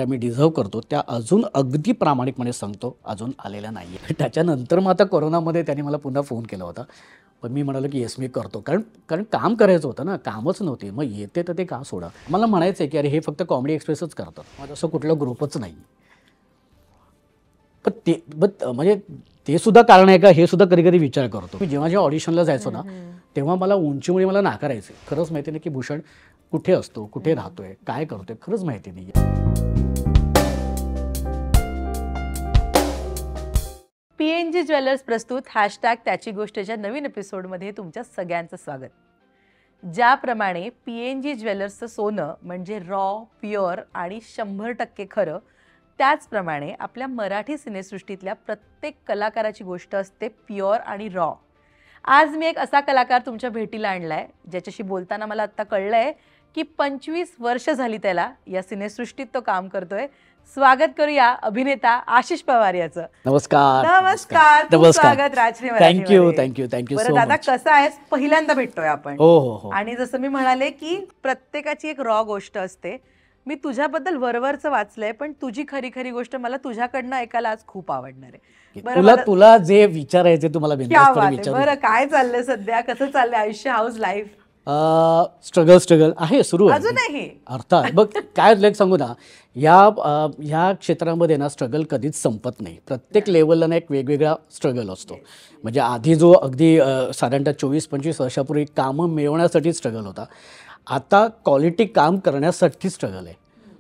ज्या मी डिझर्व करतो त्या अजून अगदी प्रामाणिकपणे सांगतो अजून आलेल्या नाही आहे. त्याच्यानंतर मग आता कोरोनामध्ये त्यांनी मला पुन्हा फोन केला होता, पण मी म्हणालो की येस मी करतो, कारण कारण काम करायचं होतं ना, कामच नव्हते. मग येते तर ते का सोडा. मला म्हणायचं आहे की अरे हे फक्त कॉमेडी एक्सप्रेसच करतात, माझं असं कुठलं ग्रुपच नाही. पण ते म्हणजे ते सुद्धा कारण आहे का हे सुद्धा कधी कधी विचार करतो. मी जेव्हा जेव्हा ऑडिशनला जायचो ना तेव्हा मला उंचीमुळे मला नाकारायचे. खरंच माहिती नाही की भूषण कुठे असतो, कुठे राहतोय, काय करतोय, खरंच माहिती नाही. पीएनजी ज्वेलर्स प्रस्तुत त्याची गोष्टच्या नवीन एपिसोडमध्ये तुमच्या सगळ्यांचं स्वागत. ज्याप्रमाणे पीएनजी ज्वेलर्सचं सोनं म्हणजे रॉ, प्युअर आणि 100% खरं, त्याचप्रमाणे आपल्या मराठी सिनेसृष्टीतल्या प्रत्येक कलाकाराची गोष्ट असते प्युअर आणि रॉ. आज मी एक असा कलाकार तुमच्या भेटीला आणलाय ज्याच्याशी बोलताना मला आत्ता कळलंय की 25 वर्ष झाली त्याला या सिनेसृष्टीत तो काम करतोय. स्वागत करूया अभिनेता आशिष पवार याचं. नमस्कार. नमस्कार. स्वागत Rajshri Marathi. Thank you thank you thank you बरं सो दादा, मच. कसं आहेस? पहिल्यांदा भेटतोय आपण. हो हो हो. आणि जसं मी म्हणाले की प्रत्येकाची एक रॉ गोष्ट असते. मी तुझ्याबद्दल वरवरचं वाचलंय, पण तुझी खरी खरी गोष्ट मला तुझ्याकडनं ऐकायला आज खूप आवडणार आहे. तुला तुला जे विचारायचे तुम्हाला विचारू. बरं, काय चाललंय सध्या? कसं चाललंय आयुष्य? House life? स्ट्रगल आहे, सुरू आहे अजूनही. अर्थात. बघ काय तुला एक सांगू ना, ह्या क्षेत्रामध्ये ना स्ट्रगल कधीच संपत नाही. प्रत्येक लेवलला ना एक वेगवेगळा स्ट्रगल असतो. म्हणजे आधी जो अगदी साधारणतः 24-25 वर्षापूर्वी कामं मिळवण्यासाठी स्ट्रगल होता, आता क्वालिटी काम करण्यासाठी स्ट्रगल आहे.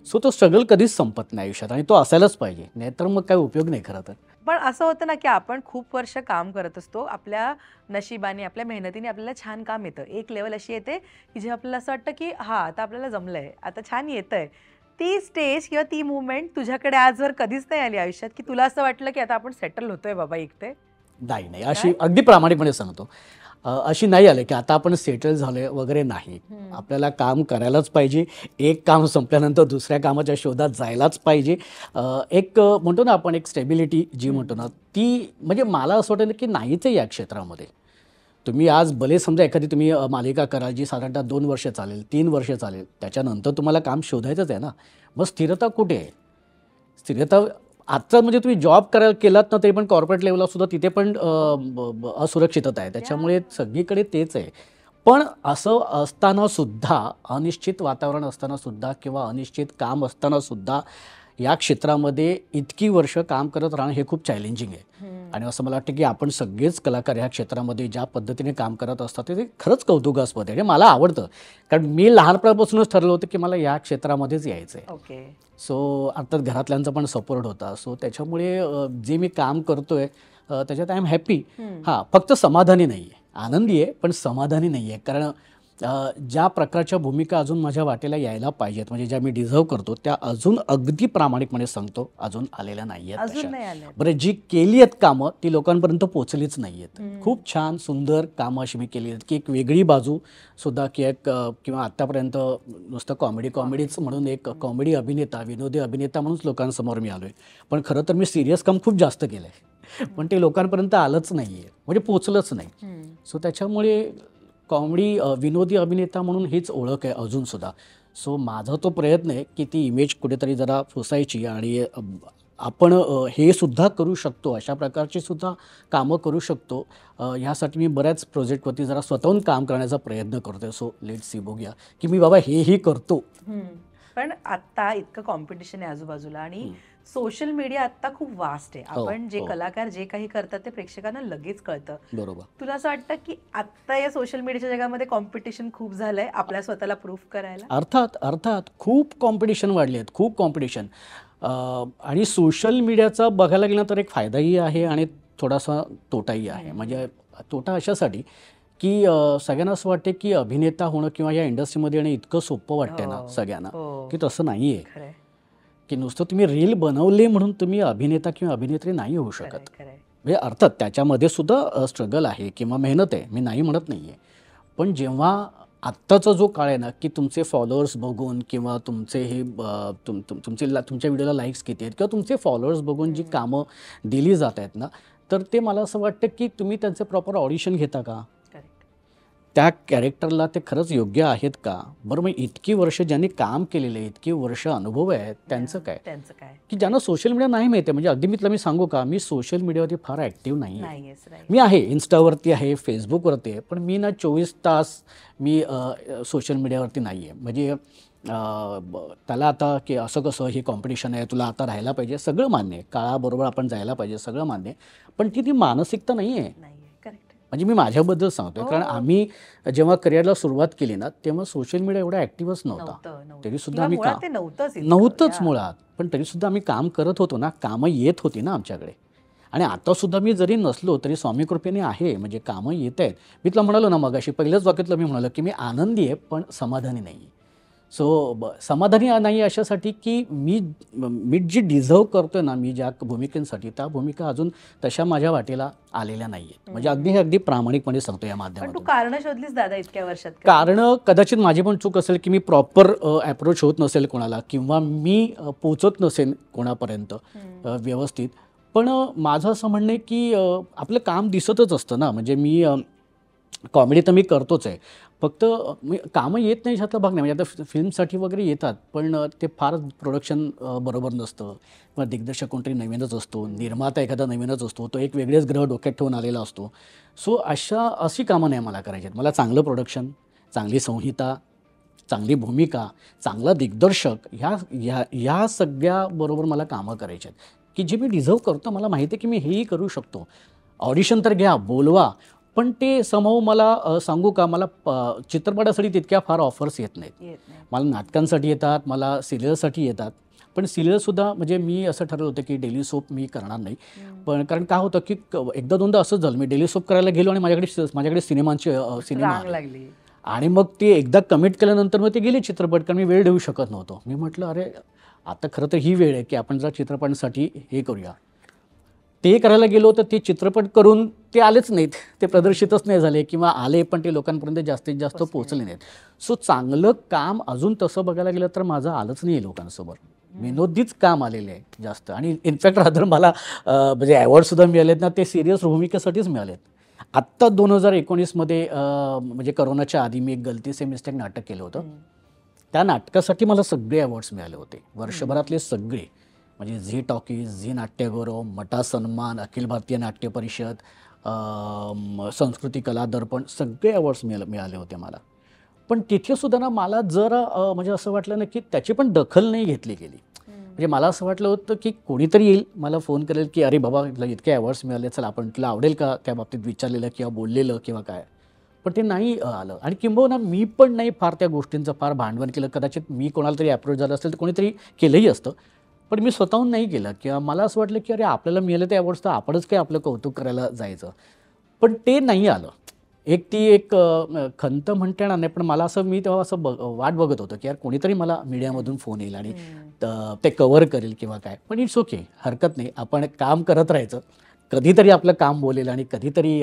सो तो स्ट्रगल कधीच संपत नाही आयुष्यात, आणि तो असायलाच पाहिजे, नाहीतर मग काय उपयोग नाही खरं तर. पण असं होतं ना की आपण खूप वर्ष काम करत असतो, आपल्या नशिबाने आपल्या मेहनतीने आपल्याला छान काम येतं. एक लेवल अशी येते की जे आपल्याला असं वाटतं की हा आता आपल्याला जमलंय, आता छान येतंय. ती स्टेज किंवा ती मुवमेंट तुझ्याकडे आजवर कधीच नाही आली आयुष्यात की तुला असं वाटलं की आता आपण सेटल होतोय बाबा इथे? नाही, अशी अगदी प्रामाणिकपणे सांगतो, अशी नाही आले की आता आपण सेटल झाले वगैरे नाही. आपल्याला काम करायलाच पाहिजे. एक काम संपल्यानंतर दुसऱ्या कामाच्या शोधात जायलाच पाहिजे. एक म्हणतो ना आपण, एक स्टेबिलिटी जी म्हणतो ना, ती म्हणजे मला असं वाटतं की नाहीच आहे या क्षेत्रामध्ये. तुम्ही आज भले समजा एखादी तुम्ही मालिका कराल जी साधारणतः 2 वर्ष चालेल, 3 वर्ष चालेल, त्याच्यानंतर तुम्हाला काम शोधायचंच आहे ना. मग स्थिरता कुठे आहे? स्थिरता आजचा म्हणजे तुम्ही जॉब केलात ना तरी पण कॉर्पोरेट लेवलला सुद्धा तिथे पण असुरक्षितता आहे. त्याच्यामुळे सगळीकडे तेच आहे. पण असं असताना सुद्धा, अनिश्चित वातावरण असताना सुद्धा किंवा अनिश्चित काम असताना सुद्धा या क्षेत्रामध्ये इतकी वर्ष काम करत राहणं हे खूप चॅलेंजिंग आहे. आणि असं मला वाटतं की आपण सगळेच कलाकार ह्या क्षेत्रामध्ये ज्या पद्धतीने काम करत असतात ते खरंच कौतुकास्पद आहे. मला आवडतं, कारण मी लहानपणापासूनच ठरलं होतं की मला या क्षेत्रामध्येच यायचं आहे. ओके. सो अर्थात घरातल्यांचा पण सपोर्ट होता. सो त्याच्यामुळे जे मी काम करतोय त्याच्यात आय एम हॅपी. हां, फक्त समाधानी नाही आहे. आनंदी आहे पण समाधानी नाही आहे, कारण ज्या प्रकारच्या भूमिका अजून माझ्या वाटेला यायला पाहिजेत, म्हणजे ज्या मी डिझर्व करतो त्या अजून अगदी प्रामाणिकपणे सांगतो अजून आलेल्या नाही आहेत. बरं, जी केली आहेत कामं ती लोकांपर्यंत पोचलीच नाही आहेत. खूप छान सुंदर कामं अशी मी केली आहेत की एक वेगळी बाजू सुद्धा, की एक किंवा आत्तापर्यंत नुसतं कॉमेडीच म्हणून एक कॉमेडी अभिनेता, विनोदी अभिनेता म्हणूनच लोकांसमोर मी आलो आहे. पण खरं तर मी सिरियस काम खूप जास्त केलं आहे, पण ते लोकांपर्यंत आलंच नाही आहे, म्हणजे पोचलंच नाही. सो त्याच्यामुळे कॉमेडी विनोदी अभिनेता म्हणून हीच ओळख आहे अजूनसुद्धा. सो माझा तो प्रयत्न आहे की ती इमेज कुठेतरी जरा पुसायची, आणि आपण हे सुद्धा करू शकतो, अशा प्रकारची सुद्धा कामं करू शकतो. ह्यासाठी मी बऱ्याच प्रोजेक्टवरती जरा स्वतःहून काम करण्याचा प्रयत्न करतोय. सो लेट्स सी, बघूया की मी बाबा हेही करतो. पण आत्ता इतकं कॉम्पिटिशन आहे आजूबाजूला, आणि सोशल मीडिया आत्ता खूप वास्ट आहे. आपण जे कलाकार जे काही करतात ते प्रेक्षकांना लगेच कळतं. बरोबर. तुला असं वाटतं की आत्ता या सोशल मीडियाच्या जगामध्ये कॉम्पिटिशन खूप झालंय आपल्या स्वतःला प्रूफ करायला? अर्थात खूप कॉम्पिटिशन वाढले आहेत, खूप कॉम्पिटिशन. आणि सोशल मीडियाचा बघायला गेलं तर एक फायदाही आहे आणि थोडासा तोटाही आहे. म्हणजे तोटा अशासाठी की सगळ्यांना असं वाटते की अभिनेता होणं किंवा या इंडस्ट्रीमध्ये येणं इतकं सोपं वाटतंय ना सगळ्यांना, की तसं नाही आहे. की नुसतं तुम्ही रील बनवले म्हणून तुम्ही अभिनेता किंवा अभिनेत्री नाही होऊ शकत. म्हणजे अर्थात त्याच्यामध्ये सुद्धा स्ट्रगल आहे किंवा मेहनत आहे, मी नाही म्हणत नाही आहे. पण जेव्हा आत्ताचा जो काळ आहे ना, की तुमचे फॉलोअर्स बघून किंवा तुमचे हे तुमच्या व्हिडिओला लाईक्स किती आहेत किंवा तुमचे फॉलोअर्स बघून जी कामं दिली जात आहेत ना, तर ते मला असं वाटतं की तुम्ही त्यांचे प्रॉपर ऑडिशन घेता का? त्या कॅरेक्टरला ते खरंच योग्य आहेत का? बरं, मग इतकी वर्ष ज्यांनी काम केलेलं आहे, इतकी वर्ष अनुभव आहेत, त्यांचं काय? की ज्यांना सोशल मीडिया नाही माहिती आहे, म्हणजे अगदी मी तुला मी सांगू का, मी सोशल मीडियावरती फार ॲक्टिव्ह नाही आहे. मी आहे इन्स्टावरती आहे, फेसबुकवरती आहे, पण मी ना 24 तास मी सोशल मीडियावरती नाही आहे. म्हणजे त्याला आता की असं कसं, हे कॉम्पिटिशन आहे, तुला आता राहायला पाहिजे, सगळं मान्य आहे, काळाबरोबर आपण जायला पाहिजे, सगळं मान्य आहे, पण ती मानसिकता नाही आहे. म्हणजे मी माझ्याबद्दल सांगतोय, कारण आम्ही जेव्हा करिअरला सुरुवात केली ना, तेव्हा सोशल मीडिया एवढा ॲक्टिव्हच नव्हता. तरीसुद्धा आम्ही नव्हतंच मुळात, पण तरीसुद्धा आम्ही काम करत होतो ना, कामं येत होती ना आमच्याकडे. आणि आतासुद्धा मी जरी नसलो तरी स्वामी कृपेने आहे, म्हणजे कामं येत आहेत. मी तुला म्हणालो ना मगाशी, पहिल्याच वाक्यातलं मी म्हणालो की मी आनंदी आहे पण समाधानी नाही आहे. सो समाधानी नाही अशासाठी की मी जी डिझर्व करतोय ना, मी ज्या भूमिकेसाठी, त्या भूमिका अजून तशा माझ्या वाटेला आलेल्या नाही आहेत. म्हणजे अगदी प्रामाणिकपणे सांगतो या माध्यमातून. कारण शोधलीस दादा इतक्या वर्षात? कारण कदाचित माझी पण चूक असेल की मी प्रॉपर अप्रोच होत नसेल कोणाला, किंवा मी पोचत नसेल कोणापर्यंत व्यवस्थित. पण माझं असं म्हणणं आहे की आपलं काम दिसतच असतं ना. म्हणजे मी कॉमेडी तर मी करतोच आहे, फक्त कामं येत नाही ह्यातला भाग नाही. म्हणजे आता फिल्मसाठी वगैरे येतात, पण ते फार प्रोडक्शन बरोबर नसतं, किंवा दिग्दर्शक कोणतरी नवीनच असतो, निर्माता एखादा नवीनच असतो, तो एक वेगळेच ग्रह डोक्यात ठेवून आलेला असतो. सो अशी कामं नाही मला करायची आहेत. मला चांगलं प्रोडक्शन, चांगली संहिता, चांगली भूमिका, चांगला दिग्दर्शक, ह्या सगळ्याबरोबर मला कामं करायची आहेत की जे मी डिझर्व करतो. मला माहिती आहे की मी हेही करू शकतो. ऑडिशन तर घ्या, बोलवा, पण ते समहाऊ मला सांगू का, मला चित्रपटासाठी तितक्या फार ऑफर्स येत नाहीत. मला नाटकांसाठी येतात, मला सिरियलसाठी येतात. पण सिरियलसुद्धा म्हणजे मी असं ठरवलं होतं की डेली सोप मी करणार नाही. पण कारण काय होतं की एकदा दोनदा असंच झालं, मी डेली सोप करायला गेलो आणि माझ्याकडे सिनेमा लागली, आणि मग ते एकदा कमिट केल्यानंतर मग ते गेले चित्रपट, कारण मी वेळ देऊ शकत नव्हतो. मी म्हटलं अरे आता खरं तर ही वेळ आहे की आपण जर चित्रपटांसाठी हे करूया. ते करायला गेलो तर ते चित्रपट करून ते आलेच नाहीत, ते प्रदर्शितच नाही झाले, किंवा आले पण ते लोकांपर्यंत जास्तीत जास्त पोहोचले नाहीत. सो चांगलं काम अजून तसं बघायला गेलं तर माझं आलंच नाही आहे लोकांसमोर. विनोदीच काम आलेले आहे जास्त. आणि इनफॅक्ट रादर मला म्हणजे अवॉर्डसुद्धा मिळालेत ना, ते सिरियस भूमिकेसाठीच मिळालेत. आत्ता 2019मध्ये म्हणजे करोनाच्या आधी मी एक गलती से मिस्टेक नाटक केलं होतं. त्या नाटकासाठी मला सगळे अवॉर्ड्स मिळाले होते, वर्षभरातले सगळे. म्हणजे झी टॉकीज, झी नाट्यगौरव, मटा सन्मान, अखिल भारतीय नाट्य परिषद, संस्कृती कला दर्पण, सगळे अवॉर्ड्स मिळाले होते मला. पण तिथेसुद्धा ना मला जरा म्हणजे असं वाटलं ना की त्याची पण दखल नाही घेतली गेली. म्हणजे मला असं वाटलं होतं की कोणीतरी येईल, मला फोन करेल की अरे बाबा तुला इतके अवॉर्ड्स मिळाले, चल आपण तुला आवडेल का त्या बाबतीत विचारलेलं किंवा बोललेलं किंवा काय. पण ते नाही आलं. आणि किंबहुना मी पण नाही फार त्या गोष्टींचं फार भांडवल केलं. कदाचित मी कोणाला तरी अप्रोच झालं असेल तर कोणीतरी केलंही असतं, पण मी स्वतःहून नाही केलं. किंवा मला असं वाटलं की अरे आपल्याला मिळालं ते अवॉर्ड्स तर आपणच काय आपलं कौतुक करायला जायचं. पण ते नाही आलं. एक खंत म्हणता येणार नाही, पण मला असं, मी तेव्हा असं वाट बघत होतं की यार कोणीतरी मला मीडियामधून फोन येईल आणि ते कव्हर करेल किंवा काय. पण इट्स ओके, हरकत नाही, आपण काम करत राहायचं. कधीतरी आपलं काम बोलेल आणि कधीतरी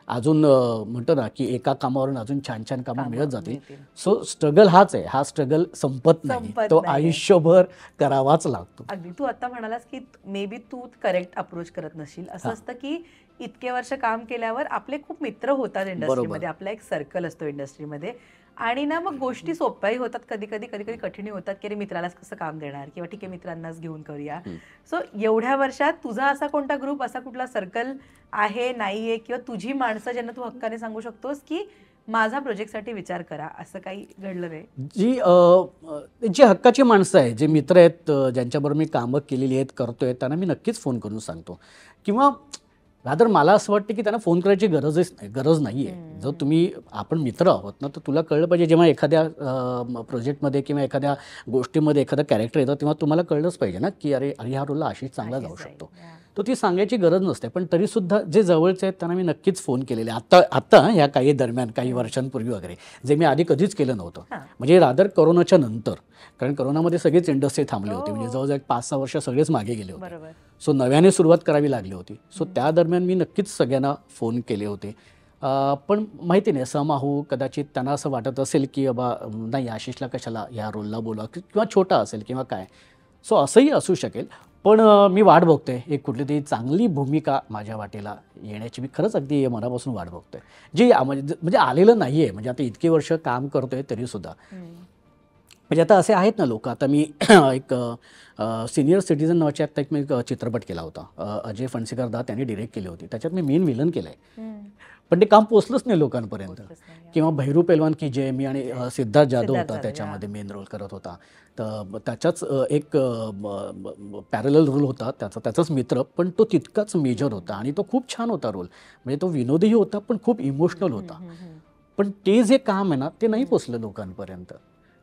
अजून म्हणतो ना की एका कामावरून अजून छान छान कामं मिळत जातील. सो स्ट्रगल हाच आहे, हा स्ट्रगल संपत नाही, तो आयुष्यभर करावाच लागतो. अगदी तू आता म्हणालास की may be Tu correct approach करत नशील. असं असतं की इतके वर्ष काम केल्यावर आपले खूप मित्र होतात इंडस्ट्रीमध्ये, आपला एक सर्कल असतो इंडस्ट्रीमध्ये, आणि ना मग गोष्टी सोप्याही होतात, कधी कधी कठीण होतात की अरे मित्रालाच कसं काम देणार, किंवा ठीक आहे मित्रांनाच घेऊन करूया. सो एवढ्या वर्षात तुझा असा कोणता ग्रुप, असा कुठला सर्कल आहे, नाहीये, किंवा तुझी माणसं ज्यांना तू हक्काने सांगू शकतोस की माझा प्रोजेक्टसाठी विचार करा, असं काही घडलं नाही? जी हक्काची माणसं आहेत, जे मित्र आहेत, ज्यांच्याबरोबर मी कामं केलेली आहेत, करतोय, त्यांना मी नक्कीच फोन करून सांगतो. किंवा रादर मला असं वाटतं की त्यांना फोन करायची गरज नाही आहे. जर आपण मित्र आहोत ना, तर तुला कळलं पाहिजे, जेव्हा एखाद्या प्रोजेक्टमध्ये किंवा एखाद्या गोष्टीमध्ये एखादा कॅरेक्टर येतं तेव्हा तुम्हाला कळलंच पाहिजे ना की अरे ह्या रोलला आशिष चांगला जाऊ शकतो. तो ती सांगायची गरज नसते. पण तरीसुद्धा जे जवळचे आहेत त्यांना मी नक्कीच फोन केलेले आत्ता ह्या काही दरम्यान, काही वर्षांपूर्वी वगैरे, जे मी आधी कधीच केलं नव्हतं. म्हणजे रादर करोनाच्या नंतर, कारण करोनामध्ये सगळीच इंडस्ट्री थांबली होती. म्हणजे जवळजवळ 5-6 वर्ष सगळेच मागे गेले होते. सो नव्याने सुरुवात करावी लागली होती. सो त्या दरम्यान मी नक्कीच सगळ्यांना फोन केले होते. पण माहिती नाही, समाहू कदाचित त्यांना असं वाटत असेल की बाबा नाही आशिषला कशाला ह्या रोलला बोला, किंवा छोटा असेल किंवा काय. सो असंही असू शकेल. पण मी वाट बघतोय एक कुठली तरी चांगली भूमिका माझ्या वाटेला येण्याची. मी खरंच अगदी मनापासून वाट बघतोय, जे म्हणजे आलेलं नाही आहे. म्हणजे आता इतकी वर्ष काम करतोय तरीसुद्धा म्हणजे आता असे आहेत ना लोक. आता मी एक सिनियर सिटीजन नावाची आत्ता एक मी चित्रपट केला होता, अजय फणसेकर दा त्यांनी डिरेक्ट केली होती. त्याच्यात मी मेन विलन केलं आहे, पण ते काम पोचलंच नाही लोकांपर्यंत. किंवा भैरू पेलवान की जय, मी आणि सिद्धार्थ जाधव होता त्याच्यामध्ये मेन रोल करत होता. तर त्याच्याच एक पॅरलल रोल होता त्याचाच मित्र, पण तो तितकाच मेजर होता आणि तो खूप छान होता रोल. म्हणजे तो विनोदही होता पण खूप इमोशनल होता. पण ते जे काम आहे ना ते नाही पोचलं लोकांपर्यंत.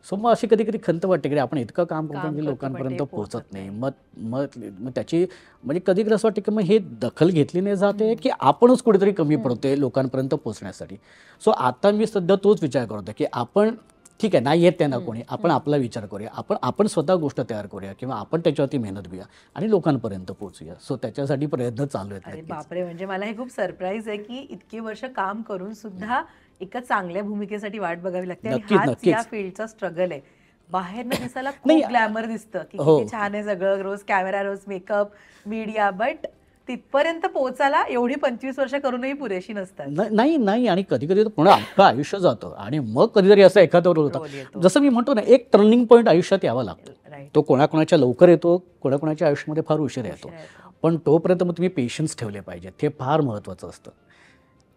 सो मग अशी कधी कधी खंत वाटते की आपण इतकं काम करतो म्हणजे लोकांपर्यंत पोहोचत नाही. मग त्याची म्हणजे कधी कधी असं वाटतं की मग हे दखल घेतली नाही जाते की आपणच कुठेतरी कमी पडतोय लोकांपर्यंत पोहोचण्यासाठी. सो आता मी सध्या तोच विचार करतो की आपण ठीक आहे नाही येत त्यांना कोणी, आपण आपला विचार करूया, आपण स्वतः गोष्ट तयार करूया किंवा आपण त्याच्यावरती मेहनत घेऊया आणि लोकांपर्यंत पोहोचूया. सो त्याच्यासाठी प्रयत्न चालू आहेत. अरे बापरे, म्हणजे मला हे खूप सरप्राईज आहे की इतके वर्ष काम करून सुद्धा एका चांगल्या भूमिकेसाठी वाट बघावी लागते आणि हाच या फील्डचा स्ट्रगल आहे. बाहेरनं दिसायला खूप ग्लॅमर दिसतं की किती छान आहे सगळं, रोज कॅमेरा, रोज मेकअप, मीडिया, बट तिथपर्यंत पोहोचायला एवढी 25 वर्ष करूनही पुरेशी नसतात. नाही आणि कधी कधी पूर्ण अख्खं आयुष्य जातं आणि मग कधीतरी असं एखादा रोल होता. जसं मी म्हणतो ना, एक टर्निंग पॉईंट आयुष्यात यावा लागतो. तो कोणाकोणाच्या लवकर येतो, कोणाकोणाच्या आयुष्यामध्ये फार उशीर येतो. पण तोपर्यंत मग तुम्ही पेशन्स ठेवले पाहिजेत. हे फार महत्त्वाचं असतं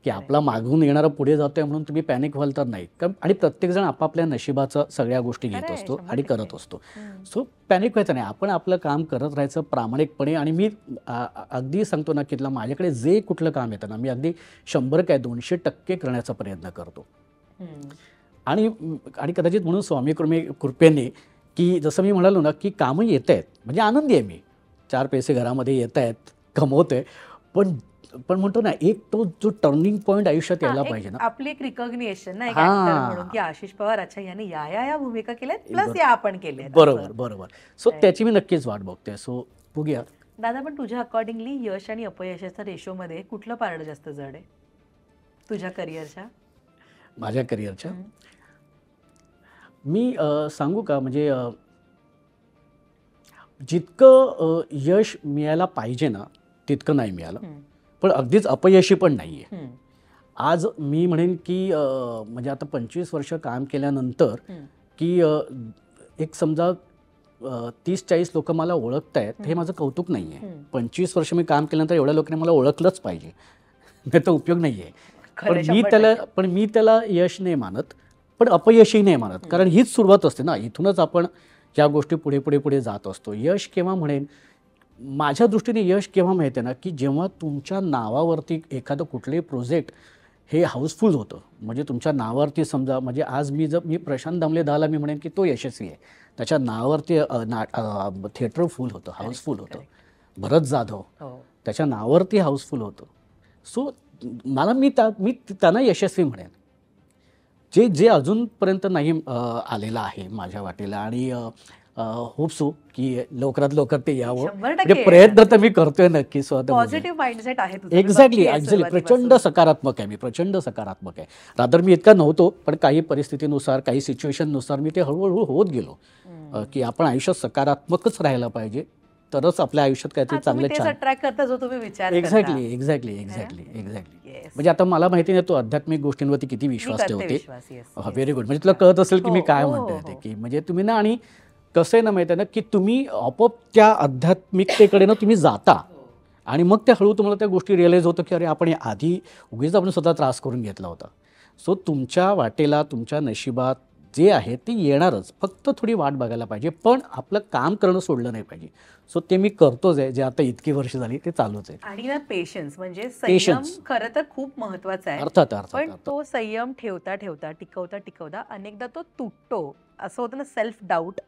की आपला मागून येणारा पुढे जातोय म्हणून तुम्ही पॅनिक व्हाल तर नाही. आणि प्रत्येकजण आपापल्या नशिबाचं सगळ्या गोष्टी घेत असतो आणि करत असतो. सो पॅनिक व्हायचं नाही, आपण आपलं काम करत राहायचं प्रामाणिकपणे. आणि मी अगदी सांगतो ना की माझ्याकडे जे कुठलं काम येतं ना, मी अगदी 100 काय 200% करण्याचा प्रयत्न करतो. आणि कदाचित म्हणून स्वामी कृपेने की जसं मी म्हणालो ना की कामं येत आहेत म्हणजे आनंदी आहे मी, 4 पैसे घरामध्ये येत आहेत, कमवतोय. पण म्हणतो ना एक तो जो टर्निंग पॉईंट आयुष्यात यायला पाहिजे ना, आपली एक रिकॉग्निशन ना, एक ऍक्टर म्हणून की आशिष पवार अच्छा याने या भूमिका केल्यात प्लस या आपण केल्या. बरोबर. सो त्याची मी नक्कीच वाट बघते. सो बघूया. दादा, पण तुझ्या अकॉर्डिंगली यश आणि अपयशाच्या रेशोमध्ये कुठलं पारड जास्त जड आहे तुझ्या करिअरच्या? माझ्या करिअरच्या मी सांगू का, म्हणजे जितकं यश मिळायला पाहिजे ना तितकं नाही मिळालं, पण अगदीच अपयशी पण नाही आहे. आज मी म्हणेन की म्हणजे आता 25 वर्ष काम केल्यानंतर की एक समजा 30-40 लोक मला ओळखत आहेत, हे माझं कौतुक नाही आहे. 25 वर्ष मी काम केल्यानंतर एवढ्या लोकांनी मला ओळखलंच पाहिजे, नाही तर उपयोग नाही आहे. पण मी त्याला यश नाही मानत, पण अपयशही नाही मानत. कारण हीच सुरुवात असते ना, इथूनच आपण या गोष्टी पुढे पुढे पुढे जात असतो. यश केव्हा म्हणेन, माझ्या दृष्टीने यश केव्हा माहिती आहे ना की जेव्हा तुमच्या नावावरती एखादं कुठलंही प्रोजेक्ट हे हाऊसफुल होतं. म्हणजे तुमच्या नावावरती समजा, म्हणजे आज मी प्रशांत दामले दाला मी म्हणेन की तो यशस्वी आहे. त्याच्या नावावरती थिएटर फुल होतं, हाऊसफुल होतं. भरत जाधव त्याच्या नावावरती हाऊसफुल होतं. सो मी त्यांना यशस्वी म्हणेन, जे अजूनपर्यंत नाही आलेलं आहे माझ्या वाटेला. आणि होप सो की लवकरात लवकर ते यावं. म्हणजे प्रयत्न तर मी करतोय नक्की. पॉझिटिव्ह माइंडसेट आहे तुझा. एक्झॅक्टली प्रचंड सकारात्मक आहे. प्रचंड सकारात्मक आहे. रादर मी इतका नव्हतो, पण काही परिस्थितीनुसार, काही सिच्युएशननुसार मी ते हळूहळू होत गेलो की आपण आयुष्यात सकारात्मकच राहायला पाहिजे, तरच आपल्या आयुष्यात काहीतरी चांगलं छान. एक्झॅक्टली. म्हणजे आता मला माहिती नाही तू आध्यात्मिक गोष्टींवरती किती विश्वास ठेवते. Very good. म्हणजे तुला कळत असेल की मी काय म्हणतोय ते, की म्हणजे तुम्ही ना, आणि कसं आहे ना माहिती आहे ना की तुम्ही आपोआप त्या आध्यात्मिकतेकडे ना तुम्ही जाता आणि मग त्या हळू तुम्हाला त्या गोष्टी रिअलाईज होतं की अरे आपण आधी उगीच आपण स्वतः त्रास करून घेतला होता. सो तुमच्या वाटेला, तुमच्या नशिबात जे आहे ते येणारच, फक्त थोडी वाट बघायला पाहिजे, पण आपलं काम करणं सोडलं नाही पाहिजे. सो ते मी करतोच आहे, जे आता इतकी वर्ष झाली ते चालूच आहे. आणि ना पेशन्स, म्हणजे संयम खरं तर खूप महत्वाचा आहे. अर्थात. पण तो संयम ठेवता टिकवता अनेकदा तो तुटतो. असं होतं ना, सेल्फ डाऊट.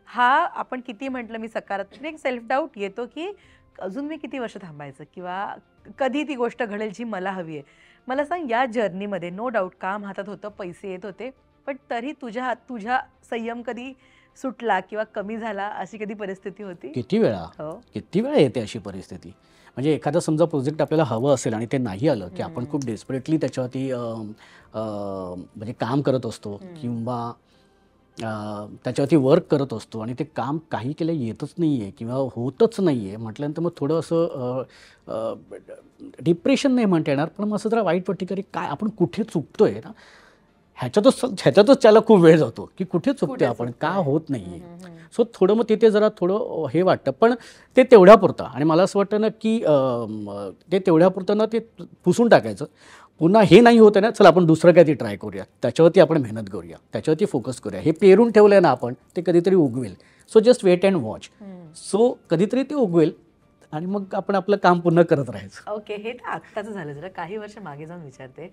हा आपण किती म्हटलं मी सकारात्मक, सेल्फ डाऊट येतो की अजून मी किती वर्ष थांबायचं किंवा कधी ती गोष्ट घडेल जी मला हवी आहे. मला सांग, या जर्नीमध्ये नो डाऊट काम हातात होतं, पैसे येत होते, पण तरी तुझा संयम कधी सुटला किंवा कमी झाला, अशी कधी परिस्थिती होती? किती वेळा येते अशी परिस्थिती. म्हणजे एखादा समजा प्रोजेक्ट आपल्याला हवं असेल आणि ते नाही आलं की आपण खूप डेस्परेटली त्याच्यावरती म्हणजे काम करत असतो, किंवा त्याच्यावरती वर्क करत असतो आणि ते काम काही केलं येतच नाही आहे किंवा होतच नाही आहे म्हटल्यानंतर मग थोडं असं डिप्रेशन नाही म्हणता येणार, पण मग असं जरा वाईट वाटते की काय आपण कुठे चुकतोय ना, ह्याच्यातच त्याला खूप वेळ जातो की कुठे चुकतोय आपण, का होत नाही आहे. सो थोडं मग तिथे जरा थोडं हे वाटतं, पण ते तेवढ्यापुरतं. आणि मला असं वाटतं ना की ते तेवढ्यापुरतं ना ते पुसून टाकायचं. पुन्हा हे नाही होतं ना, चला आपण दुसरं काहीतरी ट्राय करूया, त्याच्यावरती आपण मेहनत करूया, त्याच्यावरती फोकस करूया. हे पेरून ठेवलं आहे ना आपण, ते कधीतरी उगवेल. So just wait and watch. So कधीतरी ते उगवेल आणि मग आपण आपलं काम पुन्हा करत राहायचं. ओके, हे तर आत्ताचं झालं. जरा काही वर्ष मागे जाऊन विचारते,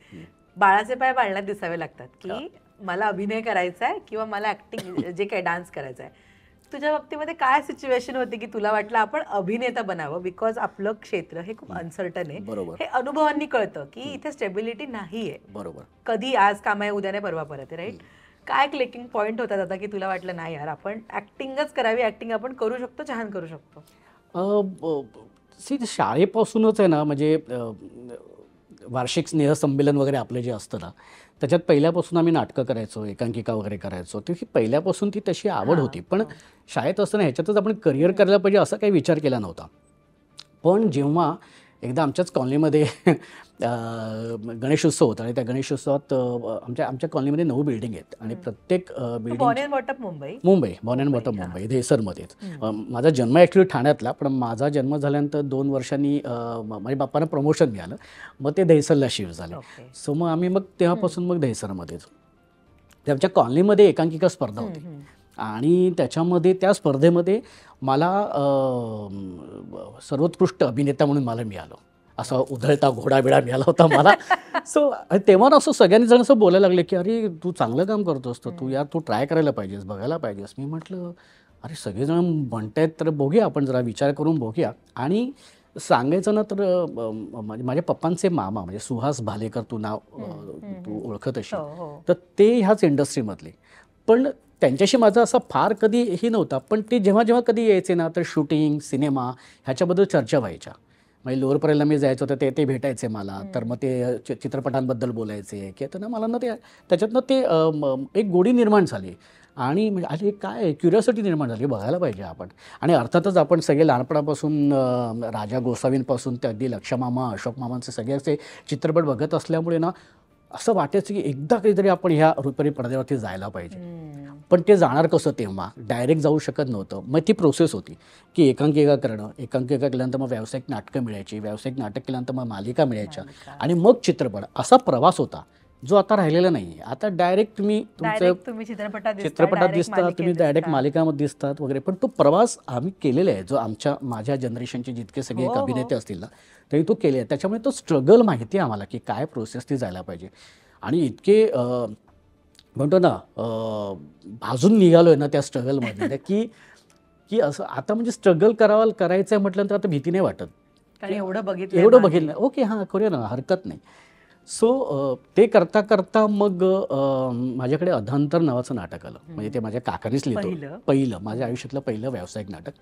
बाळाचे पाय पाळण्यात दिसावे लागतात की मला अभिनय करायचा आहे किंवा मला ऍक्टिंग जे काही डान्स करायचा आहे. तुझ्या बाबतीमध्ये काय सिच्युएशन होती की तुला वाटलं आपण अभिनेता बनावं, बिकॉज आपलं क्षेत्र हे खूप अनसर्टन आहे. बरोबर. हे अनुभवांनी कळतं की इथे स्टेबिलिटी नाहीये. बरोबर. कधी आज काम आहे, उद्या नाही, परवा परत आहे, राईट. काय क्लिकिंग पॉईंट होता दादा की तुला वाटलं नाही यार आपण ऍक्टिंगच करावी, ऍक्टिंग आपण करू शकतो, छान करू शकतो? शाळेपासूनच आहे ना, म्हणजे वार्षिक स्नेहसंमेलन वगैरे आपलं जे असतं ना, त्याच्यात पहिल्यापासून आम्ही नाटकं करायचो, एकांकिका वगैरे करायचो. ती पहिल्यापासून ती तशी आवड होती. पण शाळेत असताना ह्याच्यातच आपण करिअर करायला पाहिजे असा काही विचार केला नव्हता. पण जेव्हा एकदा आमच्याच कॉलनीमध्ये गणेशोत्सव होता आणि त्या गणेशोत्सवात आमच्या कॉलनीमध्ये 9 बिल्डिंग आहेत आणि प्रत्येक building born and brought up Mumbai born and brought up Mumbai, देसरमध्येच. माझा जन्म ॲक्च्युली ठाण्यातला, पण माझा जन्म झाल्यानंतर 2 वर्षांनी माझ्या बाप्पांना प्रमोशन मिळालं, मग ते दहिसरला शिफ्ट झाले. सो मग आम्ही मग तेव्हापासून मग दहिसरमध्येच. ते आमच्या कॉलनीमध्ये एकांकिका स्पर्धा होती आणि त्याच्यामध्ये त्या स्पर्धेमध्ये मला सर्वोत्कृष्ट अभिनेता म्हणून मला मिळालं. असा उधळता घोडाबिडा मिळाला होता मला. सो तेव्हा असं सगळ्यांनी जण असं बोलायला लागले की अरे तू चांगलं काम करतोस, तर तू ट्राय करायला पाहिजेस, बघायला पाहिजेस. मी म्हटलं अरे सगळेजण म्हणतायत तर बघूया, आपण जरा विचार करून बघूया. आणि सांगायचं ना तर माझ्या पप्पांचे मामा म्हणजे सुहास भालेकर, तू ओळखत असेल, तर ते ह्याच इंडस्ट्रीमधले. पण त्यांच्याशी माझा असा फार कधी हे नव्हता, पण ते जेव्हा जेव्हा कधी यायचे ना तर शूटिंग, सिनेमा ह्याच्याबद्दल चर्चा व्हायच्या. म्हणजे लोअर परेलला मी जायचो तर ते भेटायचे मला, तर मग ते चित्रपटांबद्दल बोलायचे की तर मला ना ते त्याच्यातनं ते एक गोडी निर्माण झाली आणि म्हणजे अरे काय क्युरिओसिटी निर्माण झाली, बघायला पाहिजे आपण. आणि अर्थातच आपण सगळे लहानपणापासून राजा गोसावींपासून ते अगदी लक्षमामा, अशोक मामांचे सगळे असे चित्रपट बघत असल्यामुळे ना असं वाटायचं की एकदा काहीतरी आपण ह्या रुपेरी पडद्यावरती जायला पाहिजे. पण ते जाणार कसं, तेव्हा डायरेक्ट जाऊ शकत नव्हतं. मग ती प्रोसेस होती की एकांकिका करणं, एकांकिका केल्यानंतर मग व्यावसायिक नाटकं मिळायची, व्यावसायिक नाटक केल्यानंतर मग मालिका मिळायच्या आणि मग चित्रपट. असा प्रवास होता जो आता राहिलेला नाही आहे. आता डायरेक्ट तुम्ही चित्रपटात दिसतात, तुम्ही डायरेक्ट मालिकामध्ये दिसतात वगैरे. पण तो प्रवास आम्ही केलेला आहे, जो माझ्या जनरेशनचे जितके सगळे अभिनेते असतील ना तरी तो केले आहे. त्याच्यामुळे तो स्ट्रगल माहिती आहे आम्हाला की काय प्रोसेस ती जायला पाहिजे. आणि इतके म्हणतो ना भाजून निघालो आहे ना त्या स्ट्रगलमध्ये की असं आता म्हणजे स्ट्रगल करायचं आहे म्हटल्यानंतर आता भीती नाही वाटत. एवढं बघितलं ओके हां करूया ना, हरकत नाही. सो ते करता करता मग माझ्याकडे अधांतर नावाचं नाटक आलं. म्हणजे ते माझ्या काकानीच लिहिलं, पहिलं माझ्या आयुष्यातलं पहिलं व्यावसायिक नाटक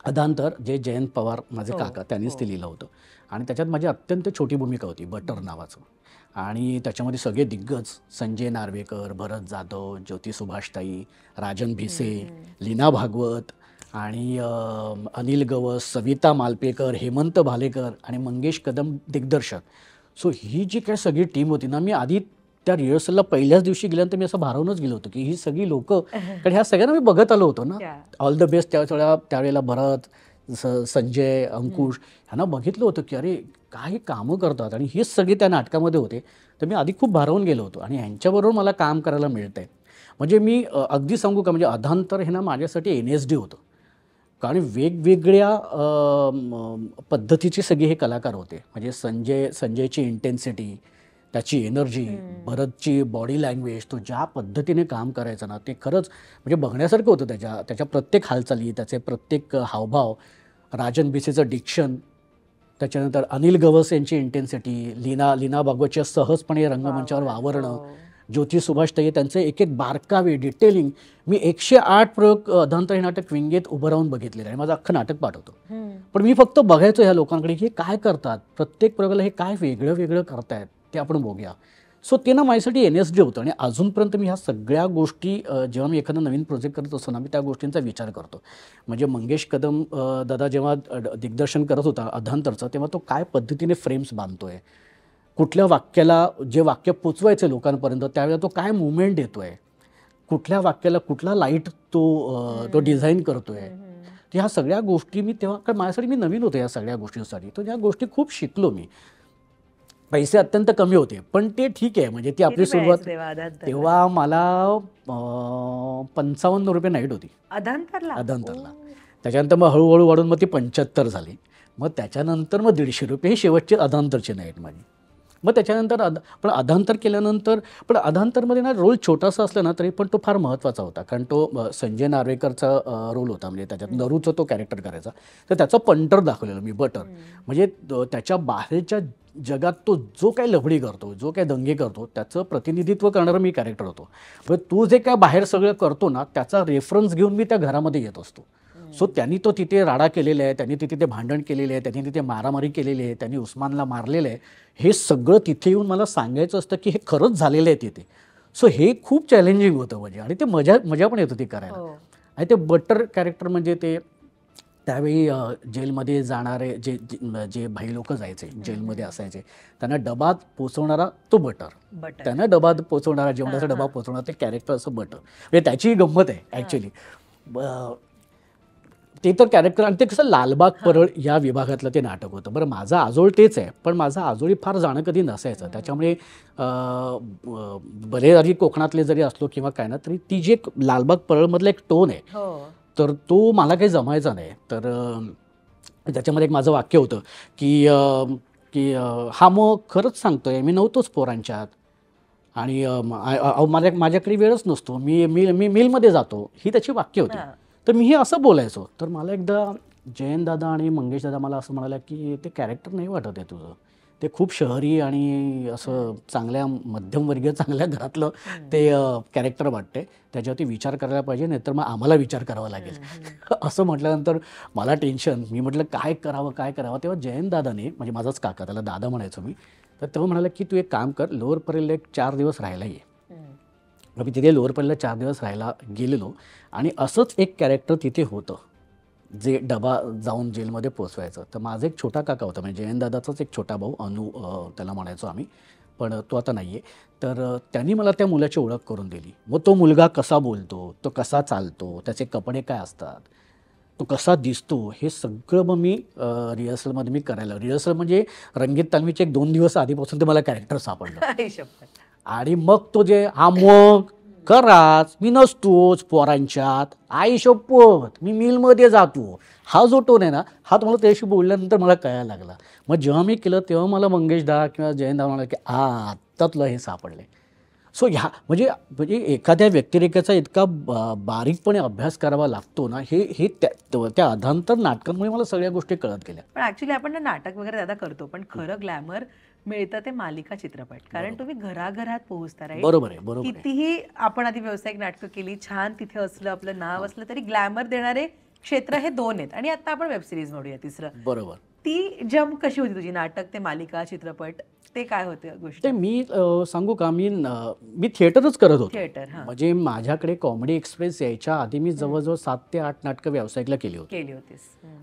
अधांतर, जे जयंत पवार माझे काका त्यांनीच ते लिहिलं होतं. आणि त्याच्यात माझी अत्यंत छोटी भूमिका होती, बटर नावाचं. आणि त्याच्यामध्ये सगळे दिग्गज, संजय नार्वेकर, भरत जाधव, ज्योती सुभाषताई, राजन भिसे, लीना भागवत आणि अनिल गवस, सविता मालपेकर, हेमंत भालेकर आणि मंगेश कदम दिग्दर्शक. सो ही जी काय सगळी टीम होती ना, मी आधी त्या रिहर्सलला पहिल्याच दिवशी गेल्यानंतर मी असं भारावूनच गेलो होतो की ही सगळी लोकं, कारण ह्या सगळ्यांना मी बघत आलो होतो ना. ऑल द बेस्ट त्यावेळेला भरत, संजय, अंकुश ह्यांना बघितलं होतं की अरे काही कामं करतात आणि हेच सगळे त्या नाटकामध्ये होते. तर मी आधी खूप भारावून गेलो होतो आणि ह्यांच्याबरोबर मला काम करायला मिळतंय. म्हणजे मी अगदी सांगू का, म्हणजे अधांतर हे ना माझ्यासाठी NSD होतं. कारण वेगवेगळ्या पद्धतीचे सगळे हे कलाकार होते. म्हणजे संजयची इंटेन्सिटी, त्याची एनर्जी, भरतची बॉडी लँग्वेज, तो ज्या पद्धतीने काम करायचा ना ते खरंच म्हणजे बघण्यासारखं होतं. त्याच्या प्रत्येक हालचाली, त्याचे प्रत्येक हावभाव, राजन भिसेचं डिक्शन, त्याच्यानंतर अनिल गवस यांची इंटेन्सिटी, लीना भागवतच्या सहजपणे रंगमंचावर वावरणं, ज्योती सुभाषताई त्यांचं एक एक बारकावे डिटेलिंग. मी 108 प्रयोग अधांतर हे नाटक विंगेत उभं राहून बघितलेलं आहे. माझं अख्खं नाटक पाठवतो. पण मी फक्त बघायचो ह्या लोकांकडे की काय करतात, प्रत्येक प्रयोगाला हे काय वेगळं वेगळं करतायत ते आपण बघूया. सो ते ना माझ्यासाठी NSD होतं. आणि अजूनपर्यंत मी ह्या सगळ्या गोष्टी जेव्हा मी एखादा नवीन प्रोजेक्ट करत असतो ना, मी त्या गोष्टींचा विचार करतो. म्हणजे मंगेश कदम दादा जेव्हा दिग्दर्शन करत होता अधांतरचं, तेव्हा तो काय पद्धतीने फ्रेम्स बांधतोय, कुठल्या वाक्याला जे वाक्य पोचवायचं लोकांपर्यंत त्यावेळेला तो काय मुवमेंट देतोय, कुठल्या वाक्याला कुठला लाईट तो डिझाईन करतोय. ह्या सगळ्या गोष्टी मी तेव्हा, कारण माझ्यासाठी मी नवीन होतो या सगळ्या गोष्टींसाठी, तर ह्या गोष्टी खूप शिकलो मी. पैसे अत्यंत कमी होते पण ते ठीक आहे. म्हणजे ती आपली सुरुवात तेव्हा मला 55 रुपये नाईट होती अधांतरला. त्याच्यानंतर मग हळूहळू वाढून मग ती 75 झाली. मग त्याच्यानंतर मग 150 रुपये ही शेवटची अधांतरची नाईट माझी. मग त्याच्यानंतर पण अधांतर केल्यानंतर, पण अधांतरमध्ये ना रोल छोटासा असला ना तरी पण तो फार महत्त्वाचा होता. कारण तो संजय नार्वेकरचा रोल होता. म्हणजे त्याच्यात नरूचं तो कॅरेक्टर करायचा. तर त्याचं पंटर दाखवलेलं मी, बटर. म्हणजे त्याच्या बाहेरच्या जगात तो जो काही लफडी करतो, जो काही दंगे करतो, त्याचं प्रतिनिधित्व करणारं मी कॅरेक्टर होतो. म्हणजे तू जे काय बाहेर सगळं करतो ना त्याचा रेफरन्स घेऊन मी त्या घरामध्ये येत असतो. सो त्यांनी तो तिथे राडा केलेला आहे, त्यांनी तिथे भांडण केलेले आहे, त्यांनी तिथे मारामारी केलेली आहे, त्यांनी उस्मानला मारलेलं आहे, हे सगळं तिथे येऊन मला सांगायचं असतं की हे खरंच झालेलं आहे तिथे. सो हे खूप चॅलेंजिंग होतं म्हणजे. आणि ते मजा पण येत होती करायला. आणि ते बटर कॅरेक्टर म्हणजे ते त्यावेळी जेलमध्ये जाणारे जे जे भाई लोक जायचे, जेलमध्ये असायचे, त्यांना डबात पोचवणारा तो बटर. त्यांना डबात पोचवणारा, जेवणाचा डबा पोचवणारा ते कॅरेक्टर असं बटर. म्हणजे त्याची गंमत आहे ॲक्च्युली. ते तर कॅरेक्टर. आणि ते कसं लालबाग परळ या विभागातलं ते नाटक होतं. बरं माझा आजोळ तेच आहे पण माझा आजोळी फार जाणं कधी नसायचं. त्याच्यामुळे बरे जरी कोकणातले जरी असलो किंवा काय ना, तरी ती जी एक लालबाग परळमधला एक टोन आहे तर तो मला काही जमायचा नाही. तर त्याच्यामध्ये एक माझं वाक्य होतं की हा मग खरंच सांगतोय मी नव्हतोच पोरांच्यात आणि माझ्याकडे वेळच नसतो, मी मिलमध्ये जातो, ही त्याची वाक्य होती. तर मी हे असं बोलायचो. तर मला एकदा जयंत दादा आणि मंगेश दादा मला असं म्हणाला की ते कॅरेक्टर नाही वाटत आहे तुझं, ते खूप शहरी आणि असं चांगल्या मध्यमवर्गीय चांगल्या घरातलं ते कॅरेक्टर वाटते, त्याच्यावरती विचार करायला पाहिजे, नाहीतर मग आम्हाला विचार करावा लागेल. असं म्हटल्यानंतर मला टेन्शन. मी म्हटलं काय करावं. तेव्हा जयंत दादाने, म्हणजे माझाच काका, त्याला दादा म्हणायचो मी, तर तेव्हा म्हणाला की तू एक काम कर, लोअर परेलला एक 4 दिवस राहायला ये. मग मी तिथे लोअर परेलला 4 दिवस राहायला गेलेलो आणि असंच एक कॅरेक्टर तिथे होतं जे डबा जाऊन जेलमध्ये पोचवायचं. तर माझा एक छोटा काका होता, म्हणजे जयंतदादाचाच एक छोटा भाऊ अनु त्याला म्हणायचो आम्ही, पण तो आता नाही आहे. तर त्यांनी मला त्या मुलाची ओळख करून दिली. मग तो मुलगा कसा बोलतो, तो कसा चालतो, त्याचे कपडे काय असतात, तो कसा दिसतो, हे सगळं मग मी रिहर्सलमध्ये मी करायला. रिहर्सल म्हणजे रंगीत तालमीचे 1-2 दिवस आधीपासून ते मला कॅरेक्टर सापडलं. आणि मग तो जे हा मग खराच मी नसतोच पोरांच्यात, आई शपथ मी मिलमध्ये जातो, हा जो टोन आहे ना, हा तुम्हाला त्याशी बोलल्यानंतर मला कळायला लागला. मग जेव्हा मी केलं तेव्हा मला मंगेशदा किंवा जयंतदा म्हणाला की आत्ता तुला हे सापडले. सो ह्या म्हणजे एखाद्या व्यक्तिरेखेचा इतका बारीकपणे अभ्यास करावा लागतो ना, हे त्या अधांतर नाटकांमुळे मला सगळ्या गोष्टी कळत गेल्या. पण ऍक्च्युली आपण नाटक वगैरे दादा करतो, पण खरं ग्लॅमर मिळतं ते मालिका चित्रपट. कारण तुम्ही घराघरात पोहोचता. राईट? बरोबर आहे. कितीही आपण आधी व्यावसायिक नाटकं केली, छान तिथे असलं, आपलं नाव असलं, तरी ग्लॅमर देणारे क्षेत्र हे 2 आहेत. आणि आता आपण वेब सिरीज म्हणूया तिसरं. बरोबर. ती जम्प कशी होती तुझी, नाटक ते मालिका चित्रपट, ते काय होते गोष्ट? ते मी सांगू का, मी थिएटरच करत होतो. थिएटर. म्हणजे माझ्याकडे कॉमेडी एक्सप्रेस यायच्या आधी मी जवळजवळ 7 ते 8 नाटकं व्यावसायिकला केली होतीस.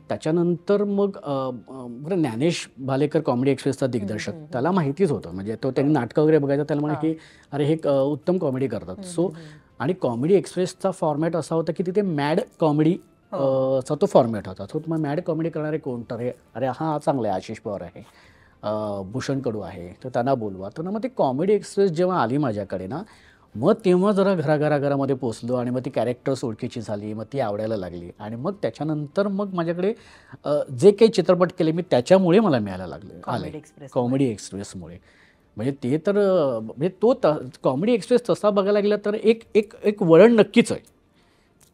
त्याच्यानंतर मग बरं ज्ञानेश भालेकर कॉमेडी एक्सप्रेसचा दिग्दर्शक, त्याला माहितीच होतं. म्हणजे तो त्यांनी नाटकं वगैरे बघायचं, त्याला म्हणे की अरे हे उत्तम कॉमेडी करतात. सो आणि कॉमेडी एक्सप्रेसचा फॉर्मॅट असा होता की तिथे मॅड कॉमेडी चा तो फॉर्मॅट होता. तो मग मॅड कॉमेडी करणारे कोण, तर अरे हा चांगला आहे, आशिष पवार आहे, भूषण कडू आहे, तर त्यांना बोलवा. तर मग ते कॉमेडी एक्सप्रेस जेव्हा आली माझ्याकडे ना, मग तेव्हा जरा घराघरामध्ये पोचलो आणि मग ती कॅरेक्टर्स ओळखीची झाली, मग ती आवडायला लागली. आणि मग त्याच्यानंतर मग माझ्याकडे जे काही चित्रपट केले मी त्याच्यामुळे मला मिळायला लागले कॉमेडी एक्सप्रेसमुळे. म्हणजे ते तर म्हणजे तो कॉमेडी एक्सप्रेस तसा बघायला गेला तर एक वळण नक्कीच आहे.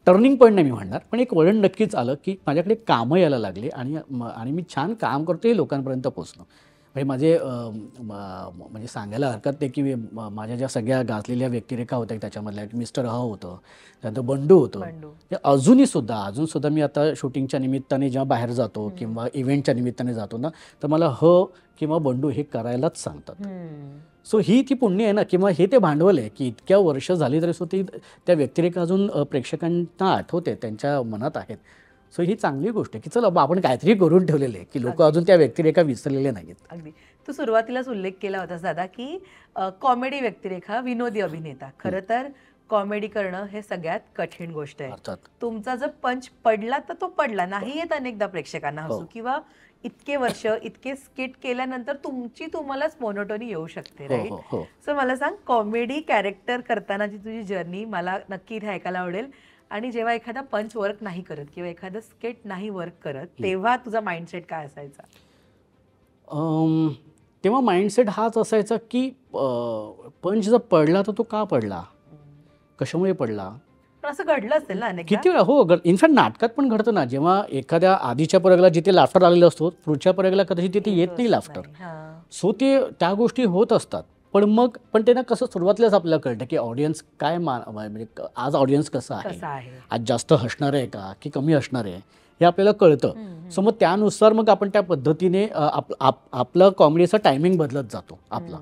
टर्निंग पॉईंट नाही मी म्हणणार, पण एक वळण नक्कीच आलं की माझ्याकडे कामं यायला लागली आणि मी छान काम करतो हे लोकांपर्यंत पोचलो. म्हणजे माझे म्हणजे सांगायला हरकत नाही की माझ्या ज्या सगळ्या गाजलेल्या व्यक्तिरेखा होत्या त्याच्यामधल्या मिस्टर ह होतं, त्यानंतर बंडू होतं. ते अजून सुद्धा मी आता शूटिंगच्या निमित्ताने जेव्हा बाहेर जातो किंवा इव्हेंटच्या निमित्ताने जातो ना, तर मला किंवा बंडू हे करायलाच सांगतात. सो ही ती पुण्य आहे ना, किंवा हे ते भांडवल आहे की इतक्या वर्ष झाली तरी सुद्धा ती त्या व्यक्तिरेखा अजून प्रेक्षकांना आठवते, त्यांच्या मनात आहेत. सो ही चांगली गोष्ट आहे की चला आपण काहीतरी करून ठेवलेले आहे की लोक अजून त्या व्यक्तिरेखा विसरलेले नाहीत. अगदी. तू सुरुवातीलाच उल्लेख केला होतास दादा की कॉमेडी व्यक्तिरेखा, विनोदी अभिनेता. खरं तर कॉमेडी करणं हे सगळ्यात कठीण गोष्ट आहे. अर्थात तुमचा जर पंच पडला तर तो पडला, नाही येत अनेकदा प्रेक्षकांना हसू, किंवा इतके वर्ष इतके स्किट केल्यानंतर तुम्हालाच मोनोटोनी येऊ शकते, हो राईट? हो हो. सो मला सांग, कॉमेडी कॅरेक्टर करतानाची तुझी जर्नी मला नक्की इथे ऐकायला आवडेल. आणि जेव्हा एखादा पंच वर्क नाही करत किंवा एखादं स्किट नाही वर्क करत, तेव्हा तुझा माइंडसेट काय असायचा? तेव्हा माइंडसेट हाच असायचा की पंच जर पडला तर तो का पडला, कशामुळे पडला. पण असं घडलं असेल ना अनेकदा? किती वेळा. हो, इनफॅक्ट नाटकात पण घडतं ना, जेव्हा एखाद्या आधीच्या प्रयोगाला जिथे लाफ्टर आलेला असतो, पुढच्या प्रयोगाला कदाचित तिथे येत नाही लाफ्टर. सो ते त्या गोष्टी होत असतात. पण ते ना कसं सुरुवातीलाच आपल्याला कळतं की ऑडियन्स काय म्हणजे आज ऑडियन्स कसं आहे, आज जास्त हसणार आहे का की कमी हसणार आहे, हे आपल्याला कळतं. सो मग त्यानुसार मग आपण त्या पद्धतीने आपलं कॉमेडीचा टायमिंग बदलत जातो आपला.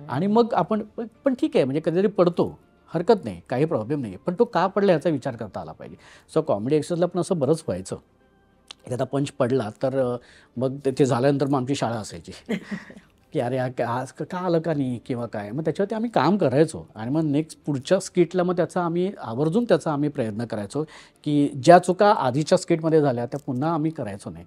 आणि मग आपण पण ठीक आहे, म्हणजे कधीतरी पडतो, हरकत नाही, काही प्रॉब्लेम नाही. पण तो का पडला याचा विचार करता आला पाहिजे. सो कॉमेडी एक्सप्रेसला पण असं बरंच व्हायचं. एखादा पंच पडला तर मग ते झाल्यानंतर मग आमची शाळा असायची की अरे आज का आलं का नाही किंवा काय. मग त्याच्यावरती आम्ही काम करायचो आणि मग नेक्स्ट पुढच्या स्किटला मग आवर्जून त्याचा आम्ही प्रयत्न करायचो की ज्या चुका आधीच्या स्किटमध्ये झाल्या त्या पुन्हा आम्ही करायचो नाही.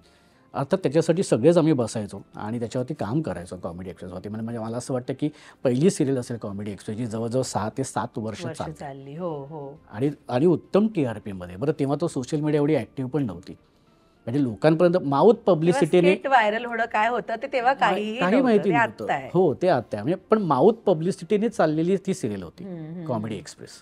अर्थात त्याच्यासाठी सगळेच आम्ही बसायचो आणि त्याच्यावरती काम करायचो कॉमेडी एक्सप्रेसवरती. म्हणजे मला असं वाटतं की पहिली सिरियल असेल कॉमेडी एक्सप्रेस जी जवळजवळ 6 ते 7 वर्ष चालली. हो हो. आणि उत्तम TRP मध्ये. बरं, तेव्हा तो सोशल मीडिया एवढी ऍक्टिव्ह पण नव्हती, म्हणजे लोकांपर्यंत माउथ पब्लिसिटीने व्हायरल होणं काय होतं ते तेव्हा काही माहिती नव्हतं. हो, ते आता म्हणजे पण माउथ पब्लिसिटीने चाललेली ती सिरियल होती कॉमेडी एक्सप्रेस.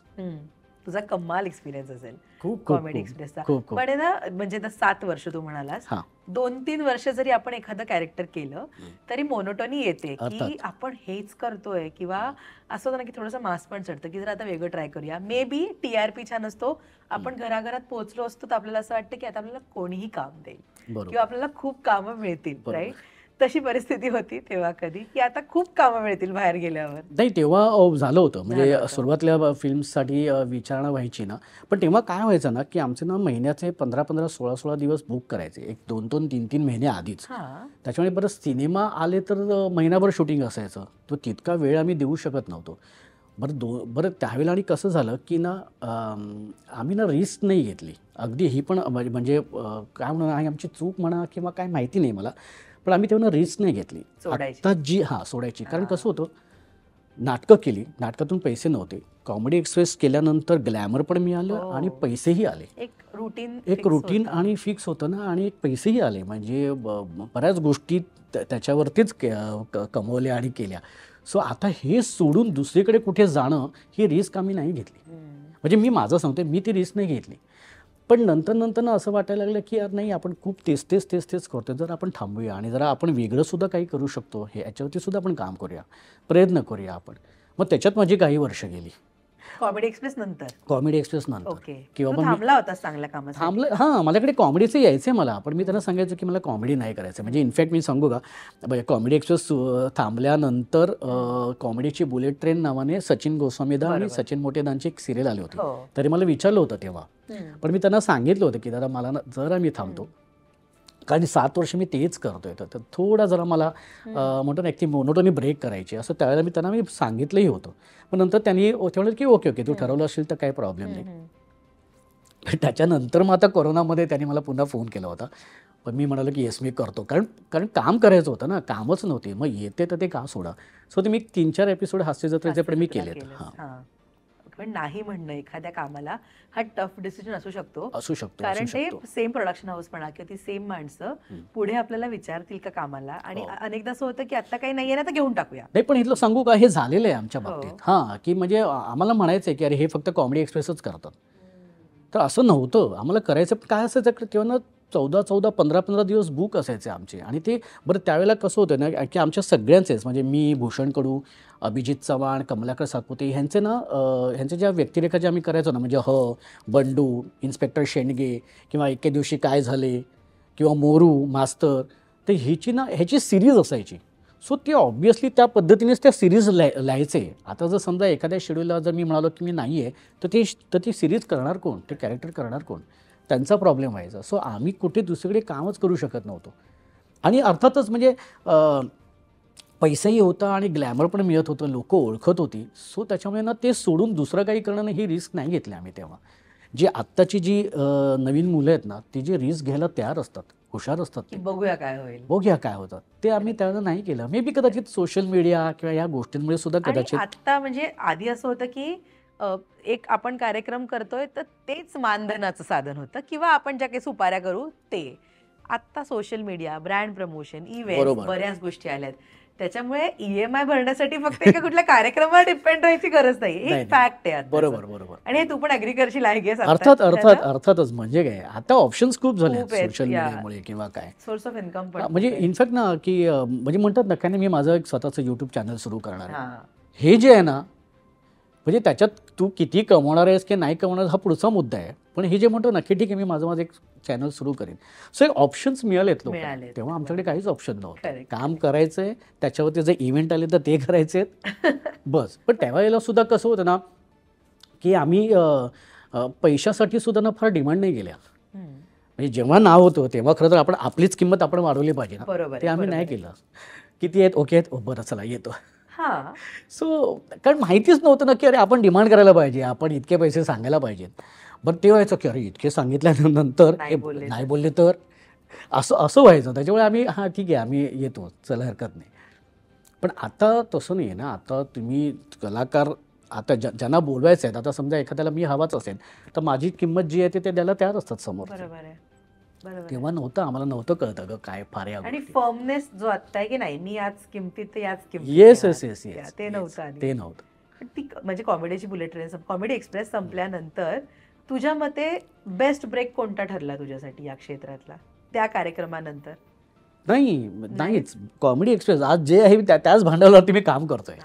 तुझा कमाल एक्सपिरियन्स असेल खूप कॉमेडी एक्सप्रेसचा. पण ना, म्हणजे 7 वर्ष तू म्हणालास, 2-3 वर्ष जरी आपण एखादं कॅरेक्टर केलं तरी मोनोटोनी येते की आपण हेच करतोय, किंवा असं होतं ना की थोडंसं मास पण चढतं की जर आता वेगळं ट्राय करूया. मे बी TRP छान असतो, आपण घराघरात पोहोचलो असतो तर आपल्याला असं वाटतं की आता आपल्याला कोणीही काम देईल किंवा आपल्याला खूप कामं मिळतील, राईट? तशी परिस्थिती होती तेव्हा कधी की आता खूप कामं मिळतील बाहेर गेल्यावर? नाही, तेव्हा झालं होतं. म्हणजे सुरुवातीला फिल्मसाठी विचारणा व्हायची ना, पण तेव्हा काय व्हायचं ना की आमचे ना महिन्याचे 15-15, 16-16 दिवस बुक करायचे, एक 2-2, 3-3 महिने आधीच. त्याच्यामुळे बरं सिनेमा आले तर महिनाभर शूटिंग असायचं, तो तितका वेळ आम्ही देऊ शकत नव्हतो. बरं त्यावेळेला. आणि कसं झालं की ना आम्ही ना रिस्क नाही घेतली अगदी. ही पण म्हणजे काय म्हणा, आमची चूक म्हणा किंवा काय माहिती नाही मला, पण आम्ही तेव्हा रिस्क नाही घेतली आता सोडायची. कारण कसं होतं, नाटकं केली, नाटकातून पैसे नव्हते. कॉमेडी एक्सप्रेस केल्यानंतर ग्लॅमर पण मिळालं आणि पैसेही आले. एक रुटीन आणि फिक्स होतं ना, आणि पैसेही आले. म्हणजे बऱ्याच गोष्टी त्याच्यावरतीच कमवल्या आणि केल्या. सो आता हे सोडून दुसरीकडे कुठे जाणं ही रिस्क आम्ही नाही घेतली. म्हणजे मी माझं सांगते, मी ती रिस्क नाही घेतली. पण नंतर असं वाटायला लागलं की यार नाही, आपण खूप तेच करतो, जर आपण थांबूया आणि जरा आपण वेगळं सुद्धा काही करू शकतो, हे याच्यावरती सुद्धा आपण काम करूया, प्रयत्न करूया आपण. मग त्याच्यात माझी काही वर्ष गेली कॉमेडी एक्सप्रेस नंतर. किंवा थांबला होता चांगल्या कामासाठी? थांबलं. हां, माझ्याकडे कॉमेडीचं यायचं मला, पण मी त्यांना सांगायचं की मला कॉमेडी नाही करायचं. म्हणजे इनफॅक्ट मी सांगू का, कॉमेडी एक्सप्रेस थांबल्यानंतर कॉमेडीची बुलेट ट्रेन नावाने सचिन गोस्वामीदा आणि सचिन मोटेदांची एक सिरियल आली होती. तरी मला विचारलं होतं तेव्हा, पण मी त्यांना सांगितलं होतं की दादा मला जरा मी थांबतो, कारण 7 वर्ष मी तेच करतोय, तर थोडा जरा मला म्हणतो ना, एक ती मोनोटोनी ब्रेक करायची, असं त्यावेळेला मी त्यांना सांगितलंही होतं. पण नंतर त्यांनी तेवढं की ओके तू ठरवलं असेल तर काही प्रॉब्लेम नाही. त्याच्यानंतर मग आता कोरोनामध्ये त्यांनी मला पुन्हा फोन केला होता, पण मी म्हणालो की येस मी करतो, कारण काम करायचं होतं ना, कामच नव्हते, मग येते तर ते का सोडा. सो ते मी 3-4 एपिसोड हास्य जत्रेचे पण मी केलेत. पण नाही म्हणणं एखाद्या कामाला हा टफ डिसिजन असू शकतो, कारण ते सेम प्रोडक्शन हाऊस म्हणा किंवा ती सेम माणसं पुढे आपल्याला विचारतील का कामाला, आणि अनेकदा असं होतं की आता काही नाहीये ना तर घेऊन टाकूया. नाही, पण इथलं सांगू का, हे झालेलं आहे आमच्या बाबतीत. हां, की म्हणजे आम्हाला म्हणायचं की अरे हे फक्त कॉमेडी एक्सप्रेसच करतात, तर असं नव्हतं. आम्हाला करायचं काय असायचं तेव्हा ना, 14-14, 15-15 दिवस बुक असायचे आमचे. आणि ते बरं त्यावेळेला कसं होतं ना की आमच्या सगळ्यांचेच, म्हणजे मी, भूषण कडू, अभिजित चव्हाण, कमलाकर सातपुते ह्यांचे ज्या व्यक्तिरेखा ज्या आम्ही करायचो ना, म्हणजे बंडू, इन्स्पेक्टर शेंडगे, किंवा एके दिवशी काय झाले, किंवा मोरू मास्तर, तर ह्याची सिरीज असायची. सो ते ऑब्व्हियसली त्या पद्धतीनेच त्या सिरीज लिहायचे. आता जर समजा एखाद्या शेड्यूलला जर मी म्हणालो की मी नाही आहे, तर ती सिरीज करणार कोण, ते कॅरेक्टर करणार कोण, त्यांचा प्रॉब्लेम व्हायचा. सो आम्ही कुठे दुसरीकडे कामच करू शकत नव्हतो. आणि अर्थातच म्हणजे पैसाही होता आणि ग्लॅमर पण मिळत होतं, लोक ओळखत होती. सो त्याच्यामुळे ना ते सोडून दुसरं काही करणं ही रिस्क नाही घेतली आम्ही तेव्हा. जी आत्ताची जी नवीन मुलं आहेत ना, ती जी रिस्क घ्यायला तयार असतात, हुशार असतात, ते बघूया काय होईल, बघूया काय होतं, ते आम्ही त्यावेळेला नाही केलं. मे बी कदाचित सोशल मीडिया किंवा या गोष्टींमुळे सुद्धा कदाचित. आता म्हणजे आधी असं होतं की एक आपण कार्यक्रम करतोय तर तेच मानधनाचं साधन होतं, किंवा आपण ज्या काही सुपाऱ्या करू ते. आता social media, brand promotion, event, बऱ्याच गोष्टी आल्यात. त्याच्यामुळे EMI भरण्यासाठी फक्त एका कुठल्या कार्यक्रमावर डिपेंड राहायची गरज नाही. हे फॅक्ट आहे. बरोबर बरोबर. आणि हे तू पण अग्री करशील, आय गेस. अर्थातच म्हणजे काय, आता ऑप्शन्स खूप झाले सोशल मीडियामुळे किंवा काय, सोर्स ऑफ इन्कम पण. म्हणजे इनफॅक्ट ना की म्हणजे म्हणतात ना काय, मी माझं एक स्वतःचं YouTube चॅनल सुरू करणार आहे. हे जे आहे ना, म्हणजे त्याच्यात तू किती कमवणार आहेस की नाही कमवणार हा पुढचा मुद्दा आहे. पण हे जे म्हणतो ना की ठीक आहे, मी माझं एक चॅनल सुरू करेन. सो एक ऑप्शन्स मिळालेत लोक. तेव्हा आमच्याकडे काहीच ऑप्शन नव्हतं. काम करायचंय, त्याच्यावरती जर इव्हेंट आले तर ते करायचे बस. पण त्यावेळेला सुद्धा कसं होतं ना की आम्ही पैशासाठी सुद्धा ना फार डिमांड नाही केल्या. म्हणजे जेव्हा नाव होतं तेव्हा खरं तर आपण आपलीच किंमत आपण वाढवली पाहिजे ना, ते आम्ही नाही केलं. किती आहेत, ओके आहेत, बरं चला येतो. सो कारण माहितीच नव्हतं ना की अरे आपण डिमांड करायला पाहिजे, आपण इतके पैसे सांगायला पाहिजेत. बरं ते व्हायचं की अरे इतके सांगितल्यानंतर नाही बोलले तर असं व्हायचं. त्याच्यामुळे आम्ही ठीक आहे आम्ही येतो, चला हरकत नाही. पण आता तसं नाही आहे ना. आता तुम्ही कलाकार, आता ज्यांना बोलवायचं आहे, आता समजा एखाद्याला मी हवाच असेल तर माझी किंमत जी आहे ते द्यायला तयार असतात समोर. तेव्हा नव्हतं, आम्हाला नव्हतं कळत अगं काय फार. आणि फर्मनेस जो आता आहे की नाही, मी याच किमतीत याच किमतीत. येस, ते नव्हतं. ते नव्हतं. ती म्हणजे कॉमेडीची बुलेट ट्रेन, कॉमेडी एक्सप्रेस संपल्यानंतर तुझ्या मते बेस्ट ब्रेक कोणता ठरला तुझ्यासाठी या क्षेत्रातला, त्या कार्यक्रमानंतर? नाहीच. कॉमेडी एक्सप्रेस आज जे आहे त्याच भांडवलावरती मी काम करतोय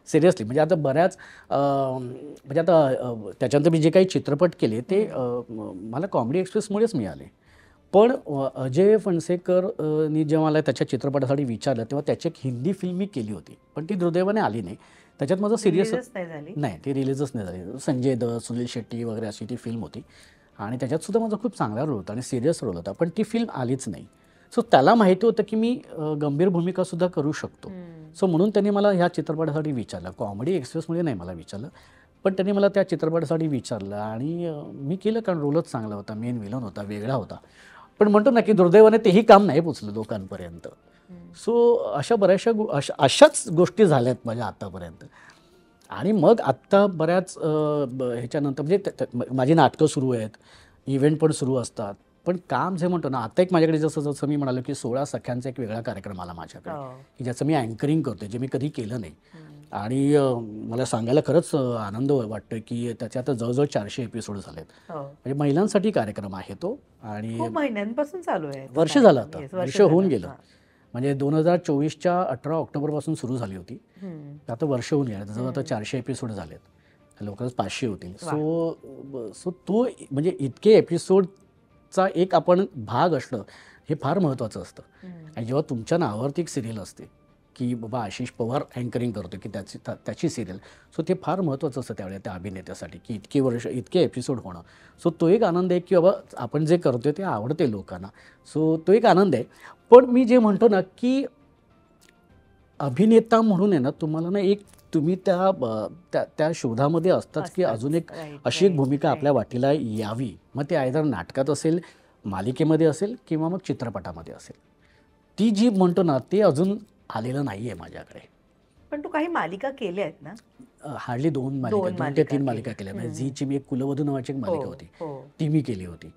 सिरियसली. म्हणजे आता बऱ्याच म्हणजे आता त्याच्यानंतर मी जे काही चित्रपट केले ते मला कॉमेडी एक्सप्रेसमुळेच मिळाले. पण अजय फणसेकरनी जेव्हा मला त्याच्या चित्रपटासाठी विचारलं तेव्हा त्याची एक हिंदी फिल्म मी केली होती, पण ती दुर्दैवाने आली नाही. त्याच्यात माझं सिरियस नाही, ती रिलीजच नाही झाली. संजय दत्त, सुनील शेट्टी वगैरे अशी ती फिल्म होती आणि त्याच्यात सुद्धा माझा खूप चांगला रोल होता आणि सिरियस रोल होता, पण ती फिल्म आलीच नाही. सो त्याला माहिती होतं की मी गंभीर भूमिकासुद्धा करू शकतो. सो म्हणून त्यांनी मला ह्या चित्रपटासाठी विचारलं. कॉमेडी एक्सप्रेसमुळे नाही मला विचारलं, पण त्यांनी मला त्या चित्रपटासाठी विचारलं आणि मी केलं, कारण रोलच चांगला होता, मेन विलन होता, वेगळा होता. पण म्हणतो ना की दुर्दैवाने तेही काम नाही पोचलं लोकांपर्यंत. सो अशा बऱ्याचशा अशाच गोष्टी झाल्यात माझ्या आत्तापर्यंत. आणि मग आत्ता बऱ्याच ह्याच्यानंतर म्हणजे माझी नाटकं सुरू आहेत, इव्हेंट पण सुरू असतात, पण काम जे म्हणतो ना, आता एक माझ्याकडे जसं मी म्हणालो की 16 सख्यांचा एक वेगळा कार्यक्रम आला माझ्याकडे की ज्याचं मी अँकरिंग करतोय, जे मी कधी केलं नाही. आणि मला सांगायला खरंच आनंद वाटतोय की त्याचे आता जवळजवळ 400 एपिसोड झालेत. म्हणजे महिलांसाठी कार्यक्रम आहे तो आणि महिन्यांपासून चालू आहे, वर्ष झालं आता, वर्ष होऊन गेलं. म्हणजे 2024च्या 18 ऑक्टोबरपासून सुरू झाली होती, आता वर्ष होऊन गेलं. त्याच्यावर आता 400 एपिसोड झालेत, लवकरच 500 होतील. सो तो म्हणजे इतके एपिसोडचा एक आपण भाग असणं हे फार महत्त्वाचं असतं. आणि जेव्हा तुमच्या नावावरती एक सिरियल असते की बाबा आशिष पवार अँकरिंग करतो की त्याची सिरियल, सो ते फार महत्त्वाचं असतं त्यावेळेला त्या अभिनेत्यासाठी की इतके वर्ष इतके एपिसोड होणं. सो तो एक आनंद आहे की बाबा आपण जे करतोय ते आवडते लोकांना. सो तो एक आनंद आहे. पण मी जे म्हणतो ना की अभिनेता म्हणून आहे ना, तुम्हाला ना एक तुम्ही त्या शोधामध्ये असतात की अजून एक अशी एक भूमिका आपल्या वाटीला यावी. मग ते आयदर नाटकात असेल, मालिकेमध्ये असेल किंवा मग चित्रपटामध्ये असेल. ती जी म्हणतो ना ते अजून आलेलं नाही आहे माझ्याकडे. पण तू काही मालिका केल्या आहेत ना? हार्डली 2 ते 3 मालिका केल्या. म्हणजे झीची मी एक कुलवधू नावाची एक मालिका होती, ती मी केली होती.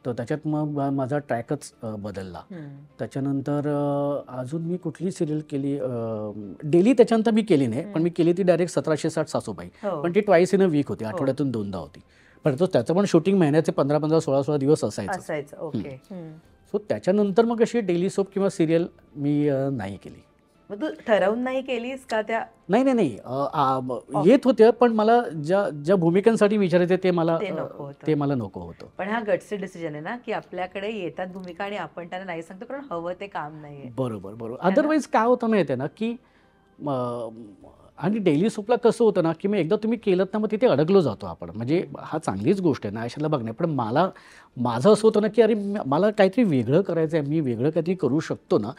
तर त्याच्यात मग माझा ट्रॅकच बदलला. त्याच्यानंतर अजून मी कुठली सिरियल केली, डेली त्याच्यानंतर मी केली नाही, पण मी केली ती डायरेक्ट 1760 सासूबाई, पण ती ट्वाईस इन अ वीक होती, आठवड्यातून 2दा होती. पण त्याचं पण शूटिंग महिन्याचे 15-15, 16-16 दिवस असायचं. सो त्याच्यानंतर मग अशी डेली सोप किंवा सिरियल मी नाही केली. मग तू ठरवून नाही केलीस का त्या? नाही नाही नाही येत होत्या, पण मला ज्या ज्या भूमिकांसाठी विचारायचे ते मला ते नको होतं. ते मला नको होतं. पण हा गटसी डिसिजन आहे ना, की आपल्याकडे येतात भूमिका आणि आपण त्यांना नाही सांगतो कारण हवं ते काम नाहीये. बरोबर बरोबर. अदरवाईज काय होतं माहिती आहे ना, की आणि डेली सोपला कसं होतं ना, की मग एकदा तुम्ही केलं ना, मग तिथे अडकलो जातो आपण. म्हणजे हा चांगलीच गोष्ट आहे ना, अशाला बघणे. पण माझं असं होतं ना, की अरे मला काहीतरी वेगळं करायचं आहे, मी वेगळं काहीतरी करू शकतो ना,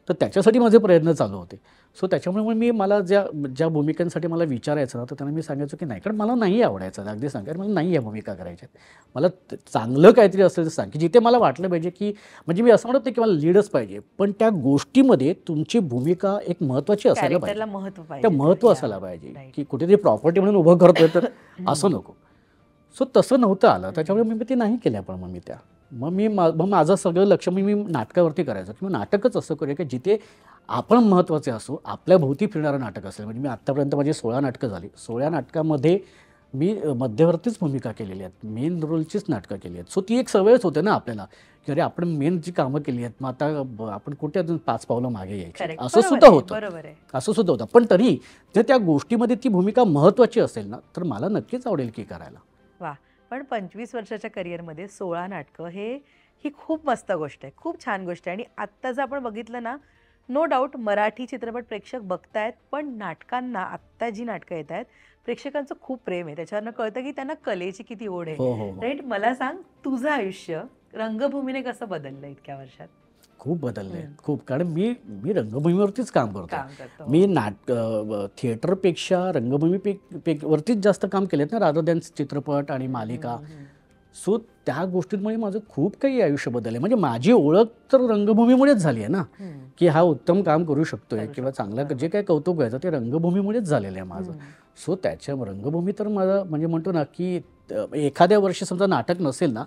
तर त्याच्यासाठी माझे प्रयत्न चालू होते. सो त्याच्यामुळे मग मला ज्या ज्या भूमिकांसाठी मला विचारायचं ना, तर त्यांना मी सांगायचो की नाही, कारण मला नाही आवडायचं. अगदी सांगायचं मला नाही आहे भूमिका करायच्या. मला चांगलं काहीतरी असेल तर सांग, की जिथे मला वाटलं पाहिजे, की म्हणजे मी असं म्हणत नाही की मला लीडच पाहिजे, पण त्या गोष्टीमध्ये तुमची भूमिका एक महत्त्वाची असायला पाहिजे. कॅरेक्टरला महत्व पाहिजे. त्या महत्त्व असायला पाहिजे, की कुठेतरी प्रॉपर्टी म्हणून उभं करतोय तर असं नको. सो तसं नव्हतं आलं. त्याच्यामुळे मी ते नाही केल्या. पण मग मग माझं सगळं लक्ष मी नाटकावरती करायचं, किंवा नाटकच असं करूया की जिथे आपण महत्त्वाचे असू, आपल्या भोवती फिरणारं नाटक असेल. म्हणजे मी आत्तापर्यंत माझी 16 नाटकं झाली. 16 नाटकामध्ये मी मध्यवर्तीच भूमिका केलेली आहेत, मेन रोलचीच नाटकं केली आहेत. सो ती एक सवयच होते ना आपल्याला, की अरे आपण मेन जी कामं केली आहेत, मग आता आपण कुठे अजून 5 पावलं मागे यायची, असं सुद्धा होतं. बरोबर आहे. असं सुद्धा होतं. पण तरी जर त्या गोष्टीमध्ये ती भूमिका महत्त्वाची असेल ना, तर मला नक्कीच आवडेल की करायला. वा. पण 25 वर्षाच्या करिअरमध्ये 16 नाटकं ही खूप मस्त गोष्ट आहे, खूप छान गोष्ट आहे. आणि आत्ता जर आपण बघितलं ना, नो डाऊट मराठी चित्रपट प्रेक्षक बघतायत, पण नाटकांना आत्ता जी नाटकं येत आहेत प्रेक्षकांचं खूप प्रेम आहे. त्याच्यावरनं कळतं की त्यांना कलेची किती ओढ आहे. हो हो. राईट. मला सांग, तुझं आयुष्य रंगभूमीने कसं बदललं इतक्या वर्षात? खूप बदलले, खूप. कारण मी रंगभूमीवरतीच काम करतो. काम करतो. मी थिएटरपेक्षा वरतीच जास्त काम केलेत ना, रादर दॅन चित्रपट आणि मालिका. सो त्या गोष्टींमुळे माझं खूप काही आयुष्य बदललं. म्हणजे माझी ओळख तर रंगभूमीमुळेच झाली आहे ना, की हा उत्तम काम करू शकतोय किंवा चांगलं जे काही कौतुक व्हायचं ते रंगभूमीमुळेच झालेलं आहे माझं. सो त्याच्या रंगभूमी तर माझं म्हणजे म्हणतो ना, की एखाद्या वर्षी समजा नाटक नसेल ना,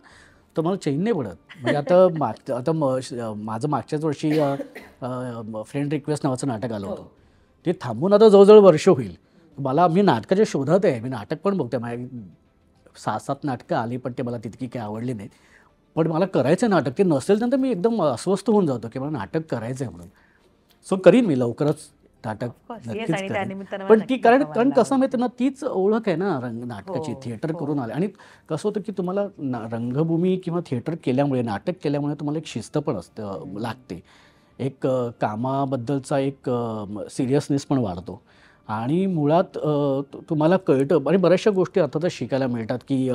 तर मला चैन नाही पडत. म्हणजे आता माझं मागच्याच वर्षी फ्रेंड रिक्वेस्ट नावाचं नाटक आलं होतं. ते थांबून आता जवळजवळ वर्ष होईल. मी नाटकाच्या शोधात आहे. मी नाटक पण बघते. माझ्या 6-7 नाटकं आली, पण ते मला तितकी काही आवडली नाहीत. पण मला करायचं आहे नाटक. ते नसेल तर मी एकदम अस्वस्थ होऊन जातो, की मला नाटक करायचं आहे म्हणून. सो करीन मी लवकरच नाटक, नक्कीच करेन. पण कारण कसं माहिती ना, तीच ओळख आहे ना नाटकाची. थिएटर करून आले. आणि कसं होतं की तुम्हाला रंगभूमी किंवा थिएटर केल्यामुळे, नाटक केल्यामुळे तुम्हाला एक शिस्त पण लागते. एक कामाबद्दलचा एक सिरियसनेस पण वाढतो. आणि मुळात तुम्हाला कळतं आणि बऱ्याचशा गोष्टी अर्थातच शिकायला मिळतात, की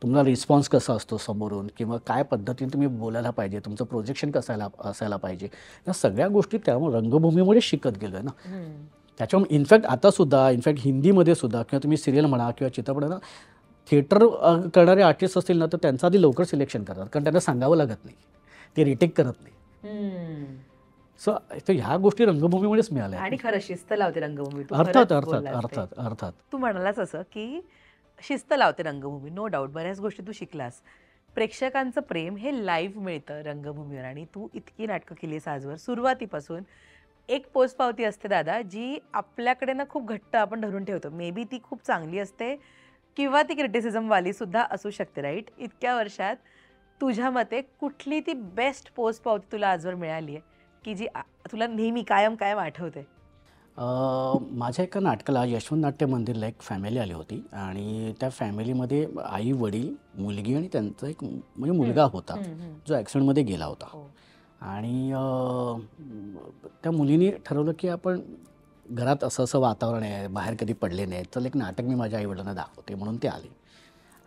तुम्हाला रिस्पॉन्स कसा असतो समोरून, किंवा काय पद्धतीने तुम्ही बोलायला पाहिजे, तुमचं प्रोजेक्शन कसं असायला पाहिजे. या सगळ्या गोष्टी त्यामुळे रंगभूमीमुळे शिकत गेलो आहे ना. त्याच्यामुळे इनफॅक्ट हिंदीमध्ये सुद्धा, किंवा तुम्ही सिरियल म्हणा किंवा चित्रपट म्हणा, थिएटर करणारे आर्टिस्ट असतील ना, तर त्यांचं आधी लवकर सिलेक्शन करतात, कारण त्यांना सांगावं लागत नाही, ते रिटेक करत नाही. सो ह्या गोष्टी रंगभूमीमुळेच मिळाल्या. आणि खरं शिस्त लावते रंगभूमी. अर्थात. तू म्हणालास असं की शिस्त लावते रंगभूमी, नो डाऊट. बऱ्याच गोष्टी तू शिकलास. प्रेक्षकांचं प्रेम हे लाईव्ह मिळतं रंगभूमीवर. आणि तू इतकी नाटकं केली आहेस आजवर. सुरुवातीपासून एक पोचपावती असते दादा, जी आपल्याकडे ना खूप घट्ट आपण धरून ठेवतो. मे बी ती खूप चांगली असते, किंवा ती क्रिटिसिझमवाली सुद्धा असू शकते. राईट. इतक्या वर्षात तुझ्या मते कुठली ती बेस्ट पोचपावती तुला आजवर मिळाली आहे, की जी तुला नेहमी कायम आठवते? माझ्या एका नाटकाला यशवंत नाट्य मंदिरला एक फॅमिली आली होती. आणि त्या फॅमिलीमध्ये आई, वडील, मुलगी आणि त्यांचा एक म्हणजे मुलगा होता, जो ॲक्सिडेंटमध्ये गेला होता. आणि त्या मुलीने ठरवलं की आपण घरात असं वातावरण आहे, बाहेर कधी पडले नाही, तर एक नाटक मी माझ्या आईवडिलांना दाखवते, म्हणून ते आले.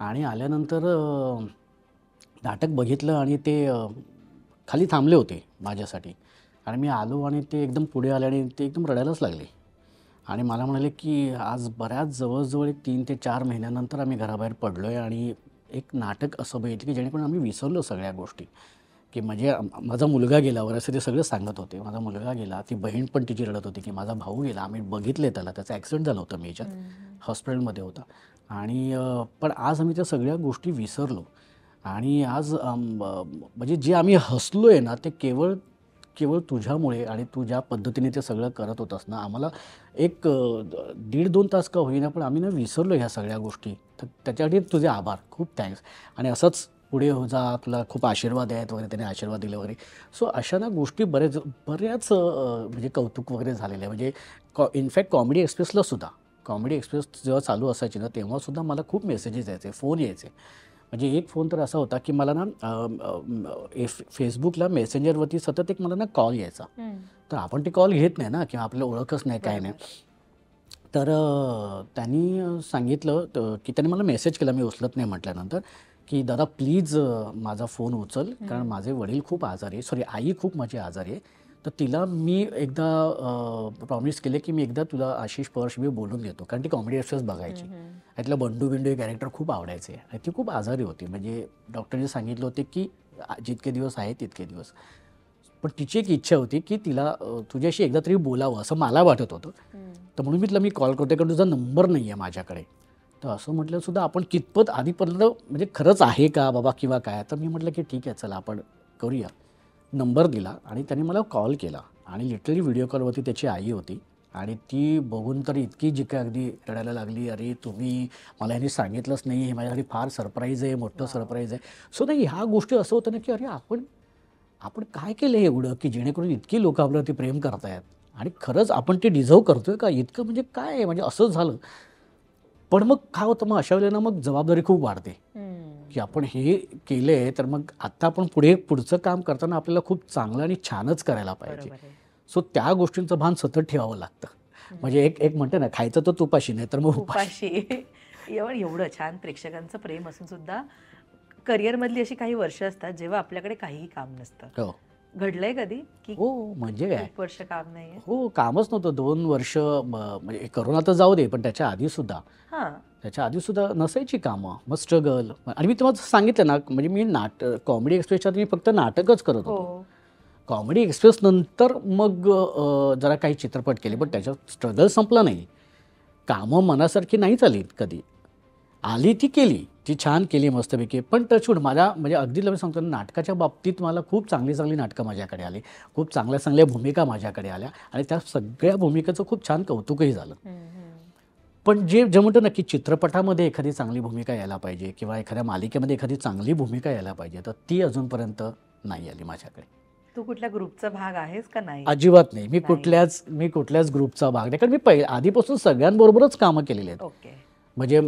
आणि आल्यानंतर नाटक बघितलं आणि ते खाली थांबले होते माझ्यासाठी. आणि मी आलो आणि ते एकदम पुढे आले आणि ते एकदम रडायलाच लागले. आणि मला म्हणाले की आज बऱ्याच जवळजवळ 3 ते 4 महिन्यानंतर आम्ही घराबाहेर पडलो आहे आणि एक नाटक असं बघितलं की जेणेकरून आम्ही विसरलो सगळ्या गोष्टी. की म्हणजे माझा मुलगा गेला, असं ते सगळं सांगत होते. माझा मुलगा गेला, ती बहीण पण तिची रडत होती की माझा भाऊ गेला, आम्ही बघितले त्याला, त्याचा ॲक्सिडेंट झाला होता, मेजर हॉस्पिटलमध्ये होता. आणि पण आज आम्ही त्या सगळ्या गोष्टी विसरलो. आणि आज म्हणजे जे आम्ही हसलो आहे ना, ते केवळ तुझ्यामुळे, आणि तू ज्या पद्धतीने ते सगळं करत होतास ना, आम्हाला एक 1.5-2 तास का होईना, पण आम्ही ना विसरलो ह्या सगळ्या गोष्टी. तर त्याच्यासाठी तुझे आभार, खूप थँक्स. आणि असंच पुढे हो जा, तुला खूप आशीर्वाद आहेत वगैरे, त्याने आशीर्वाद दिले वगैरे. सो अशा ना गोष्टी बऱ्याच म्हणजे कौतुक वगैरे झालेलं आहे. म्हणजे इनफॅक्ट कॉमेडी एक्सप्रेसला सुद्धा, कॉमेडी एक्सप्रेस जेव्हा चालू असायची ना तेव्हासुद्धा मला खूप मेसेजेस यायचे, फोन यायचे. म्हणजे एक फोन तर असा होता की मला ना फेसबुकला मेसेंजरवरती सतत एक मला ना कॉल यायचा. तर आपण ते कॉल घेत नाही ना, किंवा आपल्याला ओळखच नाही, काय नाही. तर त्यांनी सांगितलं की त्यांनी मला मेसेज केला, मी उचलत नाही म्हटल्यानंतर, की दादा प्लीज माझा फोन उचल, कारण माझे वडील खूप आजारी आहे, सॉरी आई खूप माझी आजारी आहे. तर तिला मी एकदा प्रॉमिस केले की मी एकदा तुला आशिष पवारशी मी बोलून देतो, कारण ती कॉमेडी एक्सप्रेस बघायची. त्यातलं बंडू बिंडू हे कॅरेक्टर खूप आवडायचे आणि ती खूप आजारी होती. म्हणजे डॉक्टरने सांगितलं होते की जितके दिवस आहे तितके दिवस. पण तिची एक इच्छा होती की तिला तुझ्याशी एकदा तरी बोलावं असं मला वाटत होतं. तर म्हणून मी तुला कॉल करते, कारण तुझा नंबर नाही आहे माझ्याकडे. तर असं म्हटलं सुद्धा आपण कितपत आधीपर्यंत म्हणजे खरंच आहे का बाबा किंवा काय. तर मी म्हटलं की ठीक आहे चला आपण करूया. नंबर दिला आणि त्याने मला कॉल केला आणि लिटरली व्हिडिओ कॉलवरती त्याची आई होती आणि ती बघून तर इतकी जी काय अगदी रडायला लागली, अरे तुम्ही मला ह्यांनी सांगितलंच नाही, हे माझ्यासाठी फार सरप्राईज आहे, मोठं सरप्राईज आहे. सो नाही ह्या गोष्टी असं होतं ना की अरे आपण काय केलं एवढं की जेणेकरून इतकी लोकं आपल्यावरती प्रेम करतायत आणि खरंच आपण ते डिझर्व करतोय का इतकं, म्हणजे काय आहे, म्हणजे असं झालं. पण मग काय होतं, मग अशा वेळेला मग जबाबदारी खूप वाढते की आपण हे केले तर मग आता आपण पुढचं काम करताना आपल्याला खूप चांगलं आणि छानच करायला पाहिजे. सो त्या गोष्टींचं भान सतत ठेवावं लागतं. म्हणजे एक म्हणते ना, खायचं तर तुपाशी, नाही तर मग उपाशी. एवढं छान प्रेक्षकांचं प्रेम असून सुद्धा करिअरमधली अशी काही वर्ष असतात जेव्हा आपल्याकडे काहीही काम नसतं. हो. घडलंय कधी की हो, म्हणजे काय, खूप वर्ष काम नाहीये? हो, कामच नव्हतं 2 वर्ष. म्हणजे करोना तर जाऊ दे, पण त्याच्या आधीसुद्धा नसायची कामं. मग स्ट्रगल. आणि मी तुम्हाला सांगितलं ना, म्हणजे मी कॉमेडी एक्सप्रेसच्या मी फक्त नाटकच करत होतो. कॉमेडी एक्सप्रेस नंतर मग जरा काही चित्रपट केले, पण त्याच्यात स्ट्रगल संपला नाही. कामं मनासारखी नाही चाली कधी. आली ती केली, ती छान केली मस्तपैकी. पण टचवूड माझ्या म्हणजे अगदी मी सांगतो ना, नाटकाच्या बाबतीत मला खूप चांगली नाटकं माझ्याकडे आली, खूप चांगल्या भूमिका माझ्याकडे आल्या आणि त्या सगळ्या भूमिकेचं खूप छान कौतुकही झालं. पण जे म्हणतो ना की चित्रपटामध्ये एखादी चांगली भूमिका यायला पाहिजे किंवा एखाद्या मालिकेमध्ये एखादी चांगली भूमिका यायला पाहिजे, तर ती अजूनपर्यंत नाही आली माझ्याकडे. तू कुठल्या ग्रुपचा भाग आहेस का नाही? अजिबात नाही. मी कुठल्याच ग्रुपचा भाग नाही, कारण मी आधीपासून सगळ्यांबरोबरच कामं केलेली आहेत. म्हणजे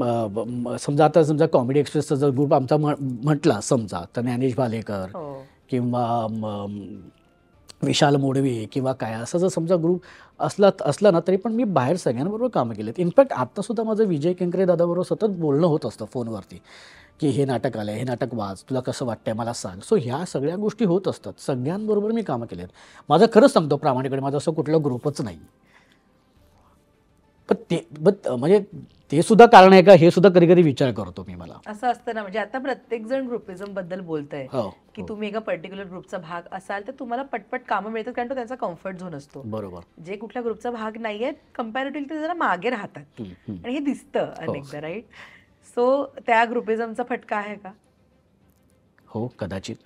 समजा कॉमेडी एक्सप्रेसचा जर ग्रुप आमचा म्हटला समजा, तर ज्ञानेश भालेकर किंवा विशाल मोडवे किंवा काय असं जर समजा ग्रुप असला ना, तरी पण मी बाहेर सगळ्यांबरोबर कामं केलीत. इनफॅक्ट आत्तासुद्धा माझं विजय केंकरे दादाबरोबर सतत बोलणं होत असतं फोनवरती की हे नाटक आलं आहे, हे नाटक वाच, तुला कसं वाटतंय मला सांग. सो ह्या सगळ्या गोष्टी होत असतात. सगळ्यांबरोबर मी कामं केली आहेत. माझं खरंच सांगतो प्रामाणिकपणे, माझं असं कुठलं ग्रुपच नाही. पण म्हणजे ते सुद्धा कारण आहे का, हे सुद्धा कधी कधी विचार करतो मी. मला असं असतं ना, म्हणजे आता प्रत्येक जण ग्रुपिझम बद्दल बोलतंय की तुम्ही एका पर्टिक्युलर ग्रुपचा भाग असाल तर तुम्हाला पटपट कामं मिळतात, कारण तो त्यांचा कम्फर्ट झोन असतो. बरोबर. जे कुठल्या ग्रुपचा भाग नाहीये कम्पॅरेटिव्हली ते जरा मागे राहतात आणि हे दिसतं अनेकदा, राईट? सो त्या ग्रुपिझमचा फटका आहे का? हो, कदाचित.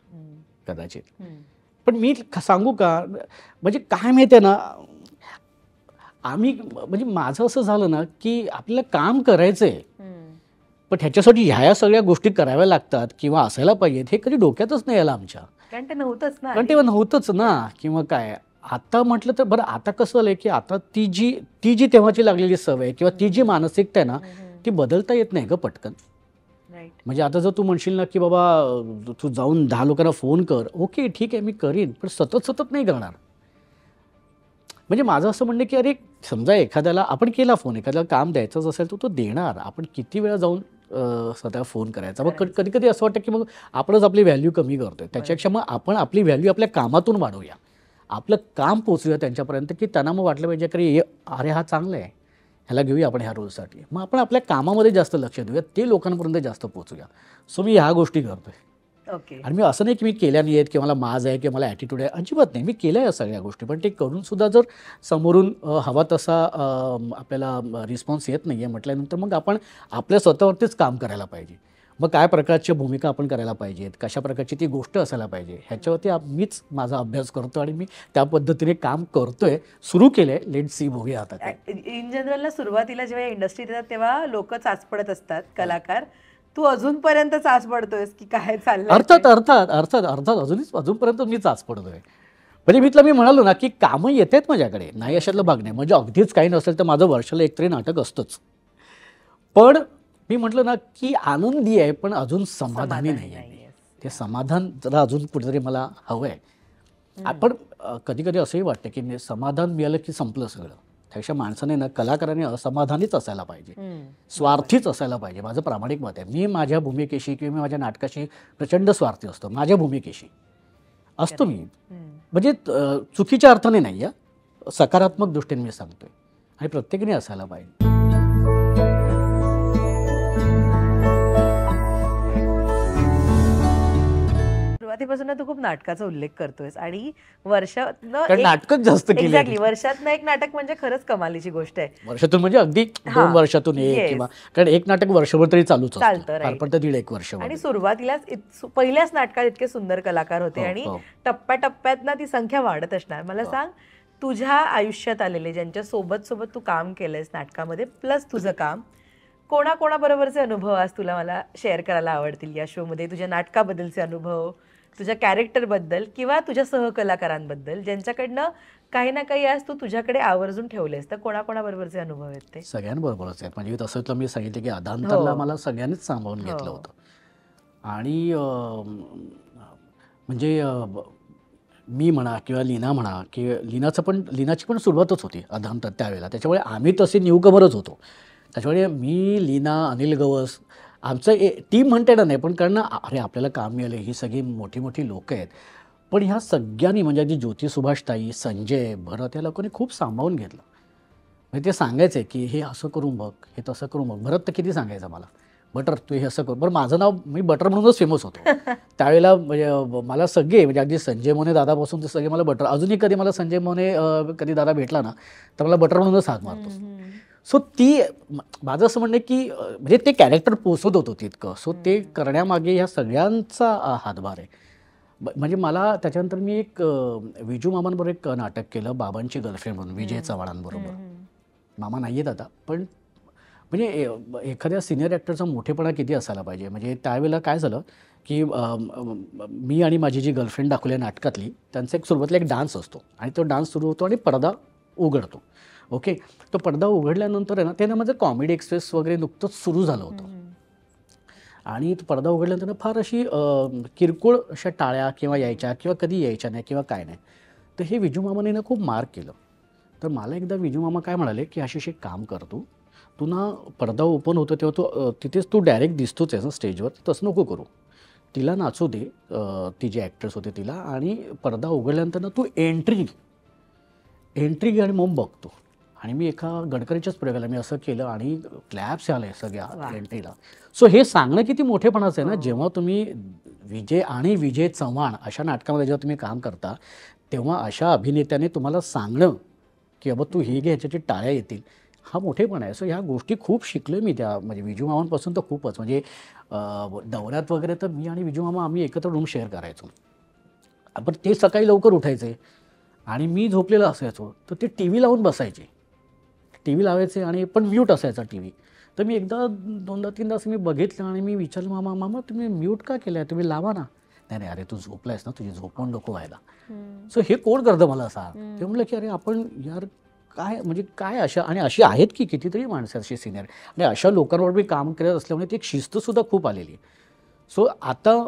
पण मी सांगू का, म्हणजे काय माहिती आहे ना, म्हणजे माझं असं झालं ना की आपल्याला काम करायचंय, पण ह्याच्यासाठी ह्या सगळ्या गोष्टी कराव्या लागतात किंवा असायला पाहिजेत, हे कधी डोक्यातच नाही आलं आमच्या. कारण ते नव्हतंच ना किंवा काय. आता म्हटलं तर बरं, आता कसं झालंय की आता ती जी तेव्हाची लागलेली सवय किंवा ती जी मानसिकता आहे ना, ती बदलता येत नाही ग पटकन. म्हणजे आता जर तू म्हणशील ना की बाबा तू जाऊन 10 लोकांना फोन कर, ओके ठीक आहे मी करीन, पण सतत नाही करणार. म्हणजे माझं असं म्हणणं की अरे समजा एखाद्याला आपण केला फोन, एखाद्याला काम द्यायचंच असेल तर तो देणार. आपण किती वेळा जाऊन स्वतः फोन करायचा. मग कधी कधी असं वाटतं की मग आपणच आपली व्हॅल्यू कमी करतोय. त्याच्यापेक्षा मग आपण आपली व्हॅल्यू आपल्या कामातून वाढवूया, आपलं काम पोचूया त्यांच्यापर्यंत की त्यांना मग वाटलं पाहिजे की अरे हा चांगला आहे, ह्याला घेऊया आपण ह्या रोलसाठी. मग आपण आपल्या कामामध्ये जास्त लक्ष देऊया, ते लोकांपर्यंत जास्त पोचूया. सो मी ह्या गोष्टी करतोय. आणि मी असं नाही की मी केल्या नाही आहेत किंवा मला माज आहे किंवा मला ॲटिट्यूड आहे, अजिबात नाही. मी केल्या या सगळ्या गोष्टी, पण ते करून सुद्धा जर समोरून हवा तसा आपल्याला रिस्पॉन्स येत नाही आहे म्हटल्यानंतर मग आपण आपल्या स्वतःवरतीच काम करायला पाहिजे. मग काय प्रकारच्या भूमिका आपण करायला पाहिजेत, कशा प्रकारची ती गोष्ट असायला पाहिजे, ह्याच्यावरती मीच माझा अभ्यास करतो आणि मी त्या पद्धतीने काम करतोय, सुरू केलंय. लेट्स सी, बघूया आता. इन जनरल सुरुवातीला जेव्हा इंडस्ट्रीत येतात तेव्हा लोक चाचपडत असतात, कलाकार. तू अजूनपर्यंत चाच पडतोयस की काय चाललंय? अर्थात अर्थात अर्थात अर्थात अजूनपर्यंत मी चाच पडतोय. म्हणजे मी तुला म्हणालो ना की कामं येतात माझ्याकडे, नाही अशातलं भाग नाही. म्हणजे अगदीच काही नसेल तर माझं वर्षाला एकतरी नाटक असतंच. पण मी म्हटलं ना की आनंदी आहे पण अजून समाधानी नाही आहे. ते समाधान जरा अजून कुठेतरी मला हवं आहे. आपण कधी कधी असंही वाटतं की समाधान मिळालं की संपलं सगळं. त्यापेक्षा माणसाने ना, कलाकाराने असमाधानीच असायला पाहिजे, स्वार्थीच असायला पाहिजे. माझं प्रामाणिक मत आहे. मी माझ्या भूमिकेशी किंवा मी माझ्या नाटकाशी प्रचंड स्वार्थी असतो. माझ्या भूमिकेशी असतो मी. म्हणजे चुकीच्या अर्थाने नाही, सकारात्मक दृष्टीने मी सांगतोय. आणि प्रत्येकाने असायला पाहिजे. सुरुवातीपासून तू खूप नाटकाचा उल्लेख करतोयस आणि वर्षातनं कारण नाटकच जास्त केली. एक्झॅक्टली, वर्षातनं एक नाटक म्हणजे खरंच कमालीची गोष्ट आहे. वर्षातून म्हणजे अगदी 2 वर्षातून एक, किंवा कारण एक नाटक वर्षभर तरी चालूच असतं, पण 1.5 वर्ष. आणि सुरुवातीलाच पहिल्याच नाटकात इतके सुंदर कलाकार होते आणि टप्प्याटप्प्यात ना ती संख्या वाढत असणार. मला सांग, तुझ्या आयुष्यात आलेले ज्यांच्या सोबत तू काम केलंयस नाटकामध्ये प्लस तुझं काम, कोणाकोणाबरोबरचे अनुभव आज तुला मला शेअर करायला आवडतील या शो मध्ये? तुझ्या नाटकाबद्दलचे अनुभव, तुझ्या कॅरेक्टरबद्दल किंवा तुझ्या सहकलाकारांबद्दल, ज्यांच्याकडनं काही ना काही आज तू तुझ्याकडे आवर्जून ठेवलेस, तर कोणाकोणाबरोबरचे अनुभव आहेत ते? सगळ्यांबरोबरच आहेत. म्हणजे तसं तर मी सांगितलं की अधांतरला मला सगळ्यांनीच सांभाळून घेतलं होतं. आणि म्हणजे मी म्हणा किंवा लीना म्हणा, की लीनाची पण सुरुवातच होती अधांतर त्यावेळेला. त्याच्यामुळे आम्ही तसे न्यूकमरच होतो. त्याच्यामुळे मी, लीना, अनिल गवस, आमचं टीम म्हणते ना, नाही पण कारण अरे आपल्याला काम मिळालं, ही सगळी मोठी मोठी लोकं आहेत. पण ह्या सगळ्यांनी म्हणजे अगदी ज्योती सुभाषताई, संजय, भरत या लोकांनी खूप सांभाळून घेतलं. म्हणजे ते सांगायचे की हे असं करून बघ, हे तसं करून बघ. भरत तर किती सांगायचं मला, बटर तू हे असं कर. बरं, माझं नाव, मी बटर म्हणूनच फेमस होतो त्यावेळेला. म्हणजे मला सगळे, म्हणजे अगदी संजय मोने दादापासून ते सगळे मला बटर. अजूनही कधी मला संजय मोने कधी दादा भेटला ना, तर मला बटर म्हणूनच हाक मारतो. सो ती, माझं असं म्हणणं की म्हणजे ते कॅरेक्टर पोचत होतं तितकं. सो ते करण्यामागे ह्या सगळ्यांचा हातभार आहे. म्हणजे मला त्याच्यानंतर मी एक विजू मामांबरोबर एक नाटक केलं, बाबांची गर्लफ्रेंड म्हणून, विजय चव्हाणांबरोबर. मामा नाही आहेत आता, पण म्हणजे एखाद्या सिनियर ॲक्टरचा मोठेपणा किती असायला पाहिजे. म्हणजे त्यावेळेला काय झालं की मी आणि माझी जी गर्लफ्रेंड दाखवली नाटकातली, त्यांचा एक सुरुवातीला एक डान्स असतो आणि तो डान्स सुरू होतो आणि पडदा उघडतो. ओके, तो पडदा उघडल्यानंतर आहे ना, ते ना माझं कॉमेडी एक्सप्रेस वगैरे नुकतंच सुरू झालं होतं. आणि तो पडदा उघडल्यानंतर फार अशी किरकोळ अशा टाळ्या किंवा यायच्या किंवा कधी यायच्या नाही किंवा काय नाही. तर हे विजू मामाने ना खूप मार्क केलं. तर मला एकदा विजू मामा काय म्हणाले की अशी एक काम करतो, तू ना पडदा ओपन होतो तेव्हा तू तिथेच तू डायरेक्ट दिसतोच आहे ना स्टेजवर, तसं नको करू, तिला नाचू दे, ती जी ॲक्ट्रेस होते तिला, आणि पडदा उघडल्यानंतर ना तू एंट्री घे आणि मग बघतो. आणि मी एका गडकरीच्याच प्रयोगाला मी असं केलं आणि क्लॅप्स आले सगळ्या एंट्रीला. सो हे सांगणं किती मोठेपणाचं आहे ना. जेव्हा तुम्ही विजय आणि विजय चव्हाण अशा नाटकामध्ये जेव्हा तुम्ही काम करता, तेव्हा अशा अभिनेत्याने तुम्हाला सांगणं की बाबा तू हे घे, ह्याच्याची टाळ्या येतील, हा मोठेपणा आहे. सो ह्या गोष्टी खूप शिकलो मी त्या, म्हणजे विजू मामांपासून तर खूपच. म्हणजे दौऱ्यात वगैरे तर मी आणि विजू मामा आम्ही एकत्र रूम शेअर करायचो. आपण ते सकाळी लवकर उठायचे आणि मी झोपलेला असायचो, तर ते टी व्ही लावून बसायचे. टी व्ही लावायचे आणि पण म्यूट असायचा टी व्ही. तर मी एकदा 2-3 मी बघितलं आणि मी विचारलं, मामा तुम्ही म्यूट का केलं आहे, तुम्ही लावा ना. नाही अरे तू झोपलायस ना, तुझी झोपवून नको व्हायला. सो हे कोण करतं मला सांग. ते म्हटलं की अरे आपण यार काय, म्हणजे काय अशा, आणि अशी आहेत की कितीतरी माणसं अशी सिनियर, आणि अशा लोकांवर मी काम करत असल्यामुळे ती एक शिस्तसुद्धा खूप आलेली. सो आता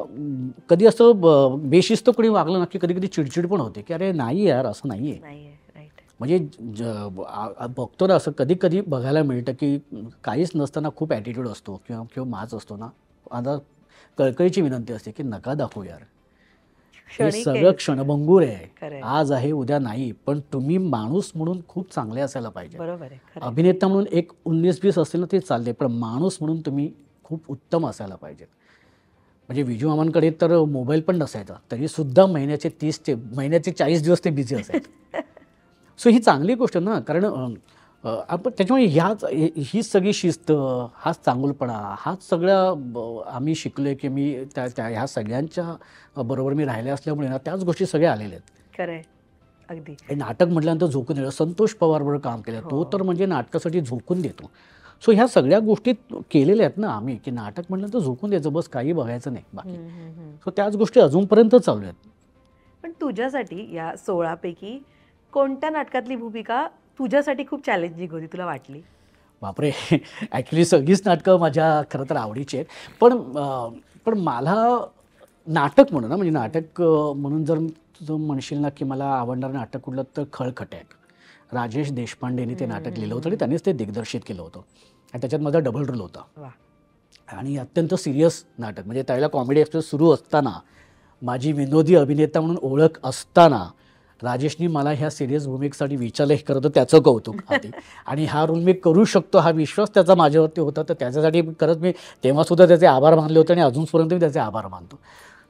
कधी असं बेशिस्त कोणी वागलं ना की कधी कधी चिडचिड पण होते की अरे नाही यार असं नाही आहे. म्हणजे बघतो ना असं कधी कधी बघायला मिळतं की काहीच नसताना खूप ॲटिट्यूड असतो किंवा माज असतो ना. आता कळकळीची विनंती असते की नका दाखवू यार, हे सगळं क्षणभंगूर आहे, आज आहे उद्या नाही. पण तुम्ही माणूस म्हणून खूप चांगले असायला पाहिजे. अभिनेता म्हणून एक 19-20 असेल ना ते चालते, पण माणूस म्हणून तुम्ही खूप उत्तम असायला पाहिजे. म्हणजे विजू मामांकडे तर मोबाईल पण नसायचा, तरीसुद्धा महिन्याचे 40 दिवस ते बिझी असायचे. सो ही चांगली गोष्ट ना, कारण आपण त्याच्यामुळे हीच सगळी शिस्त, हाच चांगुलपणा, हाच सगळ्या आम्ही शिकलो आहे की मी ह्या सगळ्यांच्या बरोबर मी राहिले असल्यामुळे ना त्याच गोष्टी सगळ्या आलेल्या आहेत. खरं अगदी. नाटक म्हटल्यानंतर झोकून दिलं. संतोष पवार बरोबर काम केलं, तो तर म्हणजे नाटकासाठी झोकून देतो. सो ह्या सगळ्या गोष्टी केलेल्या आहेत ना आम्ही, की नाटक म्हटलं तर झोकून द्यायचं, बस काही बघायचं नाही बाकी. सो त्याच गोष्टी अजूनपर्यंत चालू आहेत. पण तुझ्यासाठी या 16 पैकी कोणत्या नाटकातली भूमिका तुझ्यासाठी खूप चॅलेंजिंग होती, तुला वाटली? बापरे, ॲक्च्युली सगळीच नाटकं माझ्या खरं तर आवडीची आहेत. पण मला नाटक म्हणून ना, म्हणजे नाटक म्हणून जर तुझं म्हणशील ना, की मला आवडणारं नाटक कुठलं, तर खळखट्याक. राजेश देशपांडेने ते नाटक लिहिलं होतं आणि त्यांनीच ते दिग्दर्शित केलं होतं आणि त्याच्यात माझा डबल रोल होता. वा. आणि अत्यंत सिरियस नाटक, म्हणजे त्यावेळेला कॉमेडी एक्सप्रेस सुरू असताना, माझी विनोदी अभिनेता म्हणून ओळख असताना राजेशनी मला ह्या सिरियस भूमिकेसाठी विचारलं, हे खरं तर त्याचं कौतुक आधी. आणि हा रोल मी करू शकतो हा विश्वास त्याचा माझ्यावरती होता, तर त्याच्यासाठी खरंच मी तेव्हासुद्धा त्याचे आभार मानले होते आणि अजूनपर्यंत मी त्याचे आभार मानतो.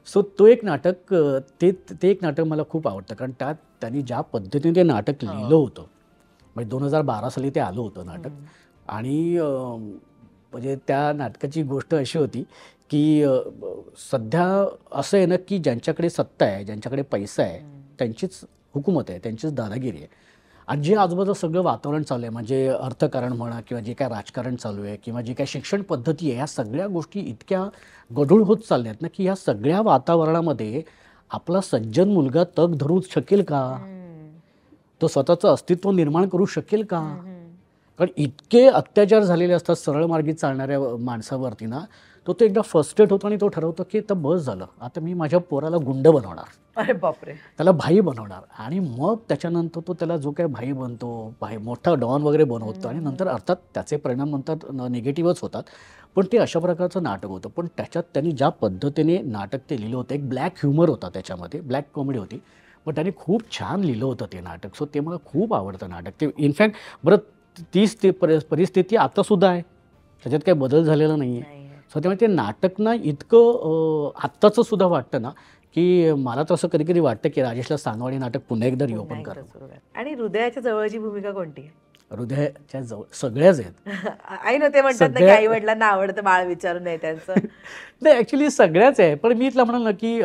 सो तो एक नाटक, ते एक नाटक मला खूप आवडतं, कारण त्यात त्यांनी ज्या पद्धतीने ते नाटक लिहिलं होतं, म्हणजे 2012 साली ते आलं होतं नाटक. आणि म्हणजे त्या नाटकाची गोष्ट अशी होती की सध्या असं आहे ना, की ज्यांच्याकडे सत्ता आहे, ज्यांच्याकडे पैसा आहे, त्यांचीच हुकूमत आहे, त्यांचीच दादागिरी आहे. आणि जे आजूबाजूला सगळं वातावरण चालू आहे, म्हणजे अर्थकारण म्हणा किंवा जे काय राजकारण चालू आहे किंवा जे काय शिक्षण पद्धती आहे, ह्या सगळ्या गोष्टी इतक्या गढूळ होत चालल्या आहेत ना, की ह्या सगळ्या वातावरणामध्ये आपला सज्जन मुलगा तग धरू शकेल का? तो स्वतःचं अस्तित्व निर्माण करू शकेल का? कारण इतके अत्याचार झालेले असतात सरळ मार्गी चालणाऱ्या माणसावरती ना, तो एकदा फ्रस्ट्रेट होतो आणि तो ठरवतो की तर बस झालं, आता मी माझ्या पोराला गुंड बनवणार, अरे बापरे, त्याला भाई बनवणार. आणि मग त्याच्यानंतर तो त्याला जो काय भाई बनतो, मोठा डॉन वगैरे बनवतो आणि नंतर अर्थात त्याचे परिणाम नंतर निगेटिव्हच होतात. पण ते अशा प्रकारचं नाटक होतं. पण त्याच्यात त्यांनी ज्या पद्धतीने नाटक ते लिहिलं होतं, एक ब्लॅक ह्युमर होता त्याच्यामध्ये, ब्लॅक कॉमेडी होती, पण त्यांनी खूप छान लिहिलं होतं ते नाटक. सो ते मला खूप आवडतं नाटक ते. इनफॅक्ट बरं, तीच ते परिस्थिती आत्तासुद्धा आहे, त्याच्यात काही बदल झालेला नाही आहे. सो त्यामुळे ते नाटक ना इतकं आत्ताचं सुद्धा वाटतं ना, की मला तर असं कधी कधी वाटतं की राजेशला सांगवाडी नाटक पुन्हा एकदा रिओपन करावं. आणि हृदयाच्या जवळची भूमिका कोणती आहे? हृदयाच्या जवळ सगळ्याच आहेत. आई ना, ते म्हणतात ना की आई वडिलांना आवडतं बाळ विचारून नाही त्यांचं. नाही, ॲक्च्युली सगळ्याच आहे. पण मी इथला म्हणाल ना की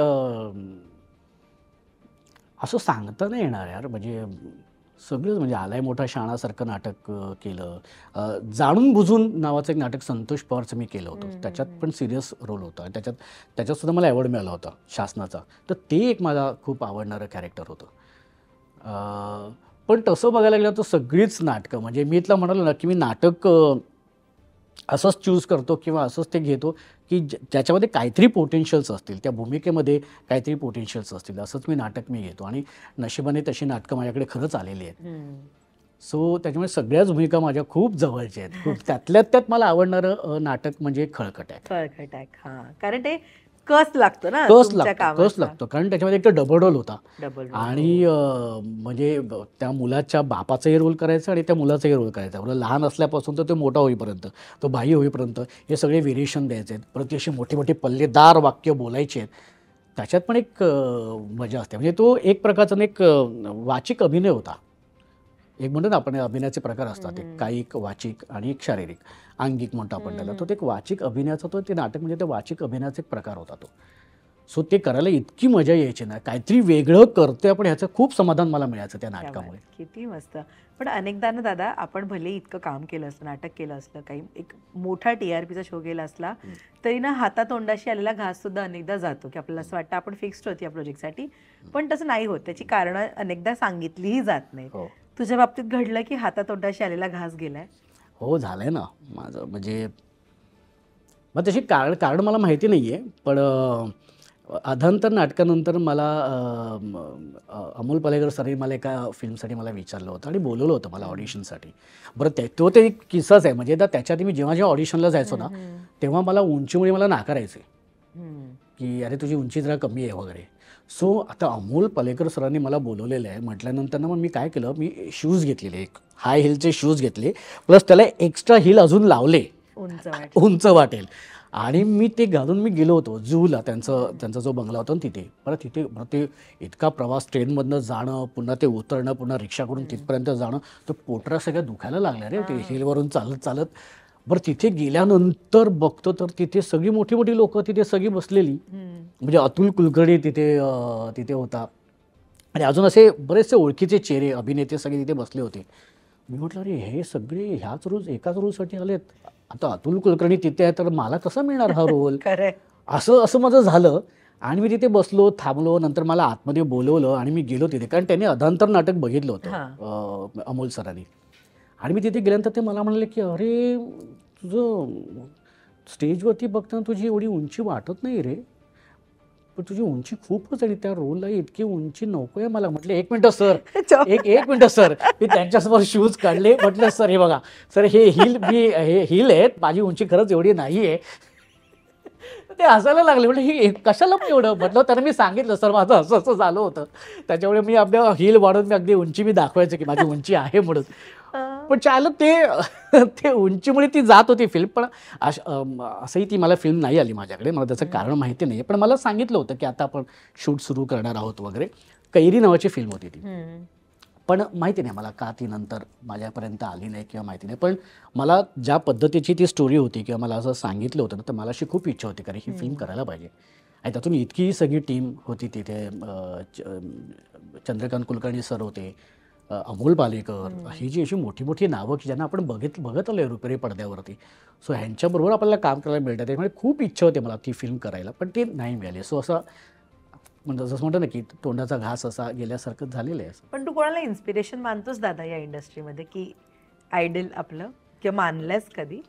असं सांगता नाही येणार यार, म्हणजे सगळंच. म्हणजे आलाय मोठा शाणासारखं नाटक केलं. जाणून बुजून नावाचं एक नाटक संतोष पवारचं मी केलं होतं, त्याच्यात पण सिरियस रोल होता आणि त्याच्यातसुद्धा मला अवॉर्ड मिळाला होता शासनाचा. तर ते एक मला खूप आवडणारं कॅरेक्टर होतं. पण तसं बघायला गेलं तर सगळीच नाटकं, म्हणजे मी इथला म्हणालो ना की मी नाटक असंच चूज करतो किंवा असंच ते घेतो की ज्याच्यामध्ये काहीतरी पोटेन्शियल्स असतील, त्या भूमिकेमध्ये काहीतरी पोटेन्शियल्स असतील, असंच मी नाटक मी घेतो. आणि नशिबाने तशी नाटकं माझ्याकडे खरंच आलेली आहेत. सो त्याच्यामुळे सगळ्याच भूमिका माझ्या खूप जवळच्या आहेत. खूप त्यातल्यात त्यात मला आवडणारं नाटक म्हणजे खळखट्याक. खळखट्याक, हां, कारण ते कस लागतो ना, कस लागतो, कारण त्याच्यामध्ये एक तर डबल रोल होता आणि म्हणजे त्या मुलाच्या बापाचाही रोल करायचा आणि त्या मुलाचाही रोल करायचा. लहान असल्यापासून तर तो मोठा होईपर्यंत, तो भाई होईपर्यंत हे सगळे व्हेरिएशन द्यायचे आहेत. परत अशी मोठी मोठी पल्लेदार वाक्य बोलायचे आहेत. त्याच्यात पण एक मजा असते. म्हणजे तो एक प्रकारचा एक वाचिक अभिनय होता. एक म्हणतो ना आपण, अभिनयाचे प्रकार असतात, एक कायिक, वाचिक आणि एक शारीरिक, आंगिक म्हणतो आपण त्याला. तो एक वाचिक अभिनयाचा तो ते नाटक, म्हणजे ते वाचिक अभिनयाचा एक प्रकार होता तो. सो ते करायला इतकी मजा यायची ना, काहीतरी वेगळं करतोय आपण, ह्याचं खूप समाधान मला मिळायचं त्या नाटकामुळे. किती मस्त. पण अनेकदा ना दादा, आपण भले इतकं काम केलं असलं, नाटक केलं असलं, काही एक मोठा TRPचा शो केला असला, तरी ना हातातोंडाशी आलेला घास सुद्धा अनेकदा जातो, की आपल्याला असं वाटतं आपण फिक्स्ड होती या प्रोजेक्टसाठी, पण तसं नाही होत. त्याची कारणं अनेकदा सांगितलीही जात नाहीत. तुझ्या बाबतीत घडलं की हातातोंडाशी आलेला घास गेलाय? हो, झालंय ना माझं. म्हणजे मग तशी कारण मला माहिती नाही आहे, पण अधांतर नाटकानंतर मला अमोल पालेकर सरांनी मला एका फिल्मसाठी मला विचारलं होतं आणि बोलवलं होतं मला ऑडिशनसाठी. बरं, तो ते एक किस्साच आहे. म्हणजे त्याच्यात मी जेव्हा ऑडिशनला जायचो ना, तेव्हा मला उंचीमुळे मला नाकारायचे की अरे तुझी उंची जरा कमी आहे वगैरे. सो आता अमोल पालेकर सरांनी मला बोलवलेलं आहे म्हटल्यानंतर ना, मग मी काय केलं, मी शूज घेतलेले, एक हाय हिलचे शूज घेतले, प्लस त्याला एक्स्ट्रा हिल अजून लावले, उंच वाटेल. आणि मी ते घालून मी गेलो होतो जूला, त्यांचा जो बंगला होता ना तिथे. परत ते इतका प्रवास, ट्रेनमधनं जाणं, पुन्हा ते उतरणं, पुन्हा रिक्षा करून तिथपर्यंत जाणं, तर पोटरा सगळ्या दुखायला लागल्या रे ते हिलवरून चालत चालत. बरं, तिथे गेल्यानंतर बघतो तर तिथे सगळी मोठी मोठी लोकं तिथे सगळी बसलेली. म्हणजे अतुल कुलकर्णी तिथे होता आणि अजून असे बरेचसे ओळखीचे चेहरे, अभिनेते सगळे तिथे बसले होते. मी म्हटलं अरे हे सगळे ह्याच रोज एकाच रोलसाठी आलेत, आता अतुल कुलकर्णी तिथे आहे तर मला कसा मिळणार हा रोल, खरंय. असं असं माझं झालं. आणि मी तिथे बसलो, थांबलो, नंतर मला आतमध्ये बोलवलं आणि मी गेलो तिथे, कारण त्यांनी अधांतर नाटक बघितलं होतं अमोल सरांनी. आणि मी तिथे गेल्यानंतर ते मला म्हणाले की अरे तुझं स्टेजवरती बघताना तुझी एवढी उंची वाटत नाही रे, पण तुझी उंची खूपच आणि त्या रोलला इतकी उंची नको आहे मला. म्हटलं एक मिनटं सर, एक मिनटं सर. मी त्यांच्यासमोर शूज काढले, म्हटलं सर हे बघा सर, हे हिल आहेत, माझी उंची खरंच एवढी नाही आहे. ते हसायला लागले. म्हटलं हे कशाला पण एवढं, म्हटलं त्यांना मी सांगितलं सर माझं असं असं झालं होतं, त्याच्यामुळे मी आपल्या हिल वाढवून मी अगदी उंची मी दाखवायचं की माझी उंची आहे म्हणून. पण चालत ते उंचीमुळे ती जात होती फिल्म. पण असंही ती मला फिल्म नाही आली माझ्याकडे, मला त्याचं कारण माहिती नाही. पण मला सांगितलं होतं की आता आपण शूट सुरू करणार आहोत वगैरे. कैरी नावाची फिल्म होती ती, पण माहिती नाही मला का ती नंतर माझ्यापर्यंत आली नाही किंवा माहिती नाही. पण मला ज्या पद्धतीची ती स्टोरी होती किंवा मला असं सांगितलं होतं ना, तर मला अशी खूप इच्छा होती कारण ही फिल्म करायला पाहिजे. आणि त्यातून इतकी सगळी टीम होती तिथे. चंद्रकांत कुलकर्णी सर होते, अमोल पालेकर, ही जी अशी मोठी मोठी नावं की ज्यांना आपण बघत आलो आहे रुपेरी पडद्यावरती. सो ह्यांच्याबरोबर आपल्याला काम करायला मिळतं, त्यामुळे खूप इच्छा होती मला ती फिल्म करायला, पण ती नाही मिळाली. सो असं म्हणजे जसं म्हणतो ना की तोंडाचा घास असा गेल्यासारखंच झालेलं आहे. पण तू कोणाला इन्स्पिरेशन मानतोस दादा या इंडस्ट्रीमध्ये, की आयडल आपलं, किंवा मानलंयस कधी?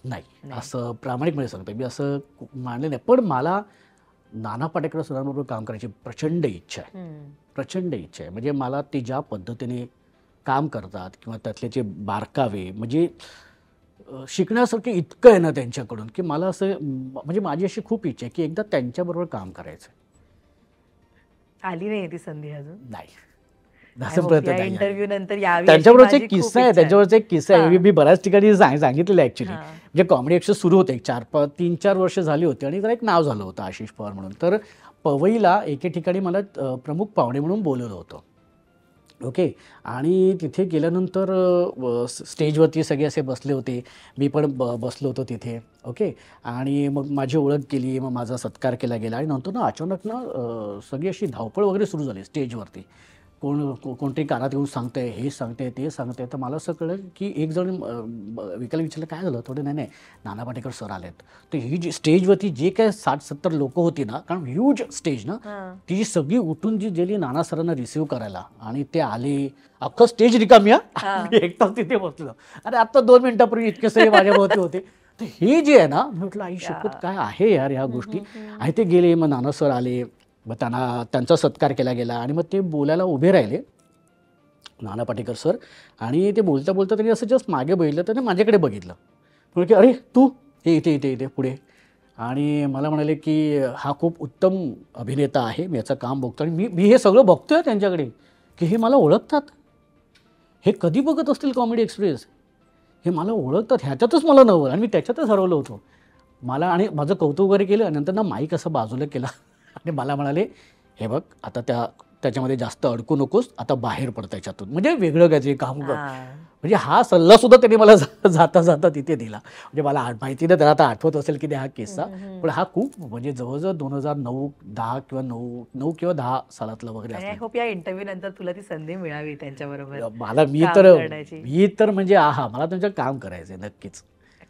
नाही, असं प्रामाणिकपणे सांगतो मी, असं मानलं नाही. पण मला नाना पाटेकर सरांबरोबर काम करायची प्रचंड इच्छा आहे, प्रचंड इच्छा आहे. म्हणजे मला ते ज्या पद्धतीने काम करतात किंवा त्यातले जे बारकावे म्हणजे शिकण्यासारखे इतकं आहे ना त्यांच्याकडून, की मला असं म्हणजे माझी अशी खूप इच्छा आहे की एकदा त्यांच्याबरोबर काम करायचं. आली नाही ती संधी अजून? नाही, असं प्रयत्न नाही. इंटरव्ह्यू नंतर यावी त्यांच्याबरोबरचा एक किस्सा आहे, त्यांच्यावरचा एक किस्सा आहे, मी बऱ्याच ठिकाणी सांगितलेलं आहे ॲक्च्युली. म्हणजे कॉमेडी एक्शन सुरू होते, 3-4 वर्ष झाली होती आणि जरा एक नाव झालं होतं आशिष पवार म्हणून. तर पवईला एके ठिकाणी मला प्रमुख पाहुणे म्हणून बोलवलं होतं. ओके. आणि तिथे गेल्यानंतर स्टेजवरती सगळे असे बसले होते, मी पण बसलो होतो तिथे. ओके. आणि मग माझी ओळख केली, मग माझा सत्कार केला गेला आणि नंतर ना अचानक ना सगळी अशी धावपळ वगैरे सुरू झाली स्टेजवरती. कोणतरी कानात येऊन सांगतंय, हे सांगते ते सांगते. तर मला असं कळलं की एक जण विकायला विचारलं काय झालं, थोडे नाही नाना पाटेकर सर आलेत. तर ही जी स्टेजवरती जे काय 60-70 लोकं होती ना, कारण ह्यूज स्टेज ना, ती जी सगळी उठून जी गेली नाना सरांना रिसिव्ह करायला आणि ते आले, अख्खं स्टेज रिकामी. मी एकटाच तिथे बसलो. अरे आत्ता 2 मिनिटापूर्वी इतके सगळे माझ्याभोवती होते. तर हे जे आहे ना, म्हटलं आई शपथ काय आहे यार ह्या गोष्टी. आणि ते गेले, मग नाना सर आले, मग त्यांचा सत्कार केला गेला आणि मग ते बोलायला उभे राहिले नाना पाटेकर सर. आणि ते बोलता बोलता त्यांनी असं जस्ट मागे बघितलं, त्याने माझ्याकडे बघितलं, म्हणजे की अरे तू हे इथे पुढे. आणि मला म्हणाले की हा खूप उत्तम अभिनेता आहे, मी याचं काम बघतो आणि मी हे सगळं बघतोय त्यांच्याकडे की हे मला ओळखतात, हे कधी बघत असतील कॉमेडी एक्सप्रेस, हे मला ओळखतात, ह्याच्यातच मला नवल आणि मी त्याच्यातच हरवलं होतो मला. आणि माझं कौतुक वगैरे केलं. नंतर ना माईक असं बाजूला केला आणि मला म्हणाले हे बघ आता त्याच्यामध्ये जास्त अडकू नकोस, आता बाहेर पड त्याच्यातून, म्हणजे वेगळं काहीतरी काम कर. म्हणजे हा सल्ला सुद्धा त्यांनी मला जाता जाता तिथे दिला. म्हणजे मला माहिती नाही त्याला आता आठवत असेल की हा किस्सा, पण हा खूप म्हणजे जवळजवळ 2009-10 किंवा 9 किंवा 10 सालातला वगैरे. आय होप या इंटरव्ह्यू नंतर तुला ती संधी मिळावी त्यांच्याबरोबर. मला मी तर म्हणजे मला त्यांचं काम करायचंय नक्कीच.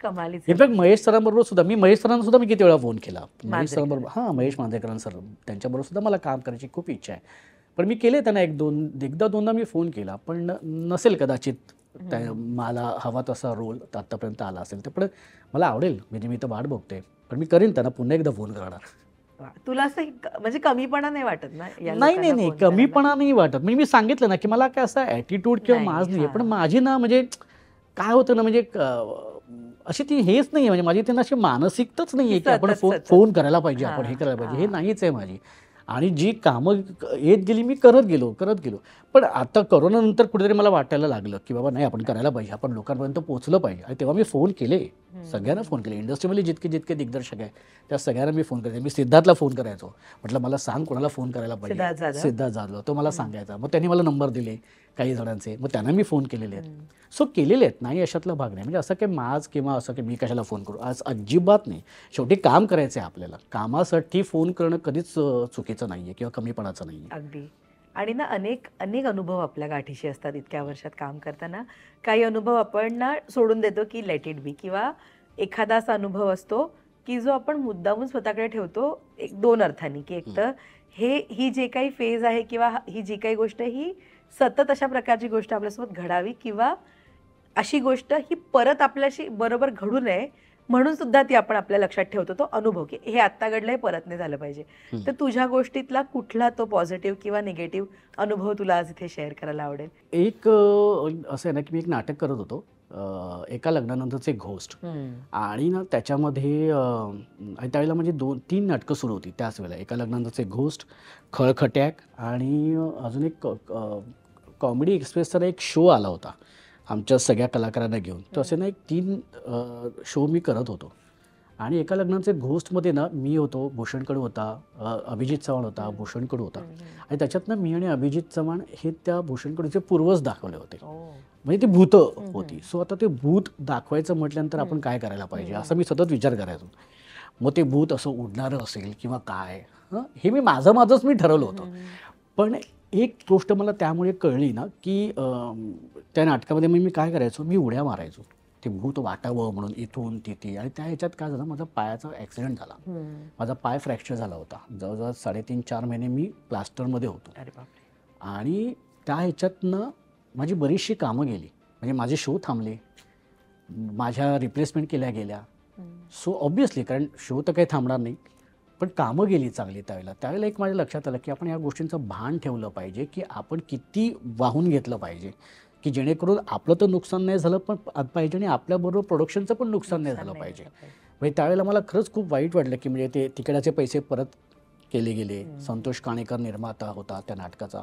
इनफॅक्ट महेश सरांबरोबर सुद्धा महेश सरांना सुद्धा मी किती वेळा फोन केला. महेश सरांबरोबर महेश मांजरेकर सर, त्यांच्याबरोबर सुद्धा मला काम करायची खूप इच्छा आहे. पण मी केले त्यांना एकदा दोनदा मी फोन केला, पण नसेल कदाचित मला हवा तसा रोल आत्तापर्यंत आला असेल तर. पण मला आवडेल, म्हणजे मी तर वाट बघते, पण मी करीन त्यांना पुन्हा एकदा फोन करणार. तुला असं म्हणजे कमीपणा नाही वाटत ना? नाही कमीपणा नाही वाटत. म्हणजे मी सांगितलं ना की मला काय असा ॲटिट्यूड किंवा माज नाही, पण माझी ना म्हणजे काय होतं ना, म्हणजे अशी ती हेच नाही आहे, म्हणजे माझी त्यांना अशी मानसिकताच नाही आहे की आपण फोन करायला पाहिजे, आपण हे करायला पाहिजे, हे नाहीच आहे माझी. आणि जी कामं येत गेली मी करत गेलो. पण आता करोनानंतर कुठेतरी मला वाटायला लागलं की बाबा नाही, आपण करायला पाहिजे, आपण लोकांपर्यंत पोहोचलं पाहिजे. आणि तेव्हा मी फोन केले, सगळ्यांना फोन केले, इंडस्ट्रीमध्ये जितके दिग्दर्शक आहे त्या सगळ्यांना मी फोन करायचे. मी सिद्धार्थला फोन करायचो, म्हटलं मला सांग कोणाला फोन करायला पाहिजे. सिद्धार्थ जाधव, तो मला सांगायचा. मग त्यांनी मला नंबर दिले काही जणांचे, मग त्यांना मी फोन केलेले आहेत. सो केलेले आहेत, नाही अशातला भाग नाही. म्हणजे असं काही माज किंवा असं की मी कशाला फोन करू, आज अजिबात नाही. शेवटी काम करायचं आहे आपल्याला, कामासाठी फोन करणं कधीच चुकीचं नाही आहे किंवा कमीपणाचं नाही आहे. अगदी. आणि ना अनेक अनेक अनुभव आपल्या गाठीशी असतात इतक्या वर्षात काम करताना. काही अनुभव आपण ना सोडून देतो की लेट इट बी, किंवा एखादा असा अनुभव असतो की जो आपण मुद्दामून स्वतःकडे ठेवतो एक दोन अर्थांनी, की एक तर ही जे काही फेज आहे किंवा ही जी काही गोष्ट आहे, ही सतत अशा प्रकारची गोष्ट आपल्यासोबत घडावी, किंवा अशी गोष्ट ही परत आपल्याशी बरोबर घडू नये म्हणून सुद्धा ती आपण आपल्या लक्षात ठेवतो तो अनुभव, की हे आत्ता घडलं, हे परत नाही झालं पाहिजे. तर तुझ्या गोष्टीतला कुठला तो पॉझिटिव्ह किंवा निगेटिव्ह अनुभव तुला आज इथे शेअर करायला आवडेल? एक असं आहे ना, की मी एक नाटक करत होतो, एका लग्नानंतरचे घोस्ट. आणि ना त्याच्यामध्ये आणि त्यावेळेला म्हणजे 2-3 नाटकं सुरू होती त्याच वेळेला. एका लग्नानंतरचे घोस्ट, खळखट्याक आणि अजून एक कॉमेडी एक्सप्रेसचा एक शो आला होता आमच्या सगळ्या कलाकारांना घेऊन. तर असे ना एक 3 शो मी करत होतो. आणि एका लग्नाचे घोस्टमध्ये ना मी होतो, भूषण कडू होता, अभिजित चव्हाण होता, भूषण कडू होता. आणि त्याच्यात ना मी आणि अभिजित चव्हाण हे त्या भूषण कडूचे पूर्वज दाखवले होते. म्हणजे ती भूतं होती. सो आता ते भूत दाखवायचं म्हटल्यानंतर आपण काय करायला पाहिजे असं मी सतत विचार करायचो. मग ते भूत असं उडणारं असेल किंवा काय, हे मी माझंच मी ठरवलं होतं. पण एक गोष्ट मला त्यामुळे कळली ना, की त्या नाटकामध्ये मी काय करायचो, मी उड्या मारायचो ते भूत वाटावं म्हणून इथून तिथे. आणि त्या ह्याच्यात काय झालं, माझा पायाचा ॲक्सिडेंट झाला. माझा पाय फ्रॅक्चर झाला होता. जवळजवळ 3.5-4 महिने मी प्लास्टरमध्ये होतो. आणि त्या ह्याच्यातनं माझी बरीचशी कामं गेली. म्हणजे माझे शो थांबले, माझ्या रिप्लेसमेंट केल्या गेल्या. सो ऑब्व्हियसली, कारण शो तर काही थांबणार नाही, पण कामं गेली चांगली त्यावेळेला एक माझ्या लक्षात आलं, की आपण या गोष्टींचं भान ठेवलं पाहिजे, की आपण किती वाहून घेतलं पाहिजे, की जेणेकरून आपलं तर नुकसान नाही झालं पण पाहिजे आणि आपल्याबरोबर प्रोडक्शनचं पण नुकसान नाही झालं पाहिजे. म्हणजे त्यावेळेला मला खरंच खूप वाईट वाटलं, की म्हणजे ते तिकिटाचे पैसे परत केले गेले. संतोष काणेकर निर्माता होता त्या नाटकाचा.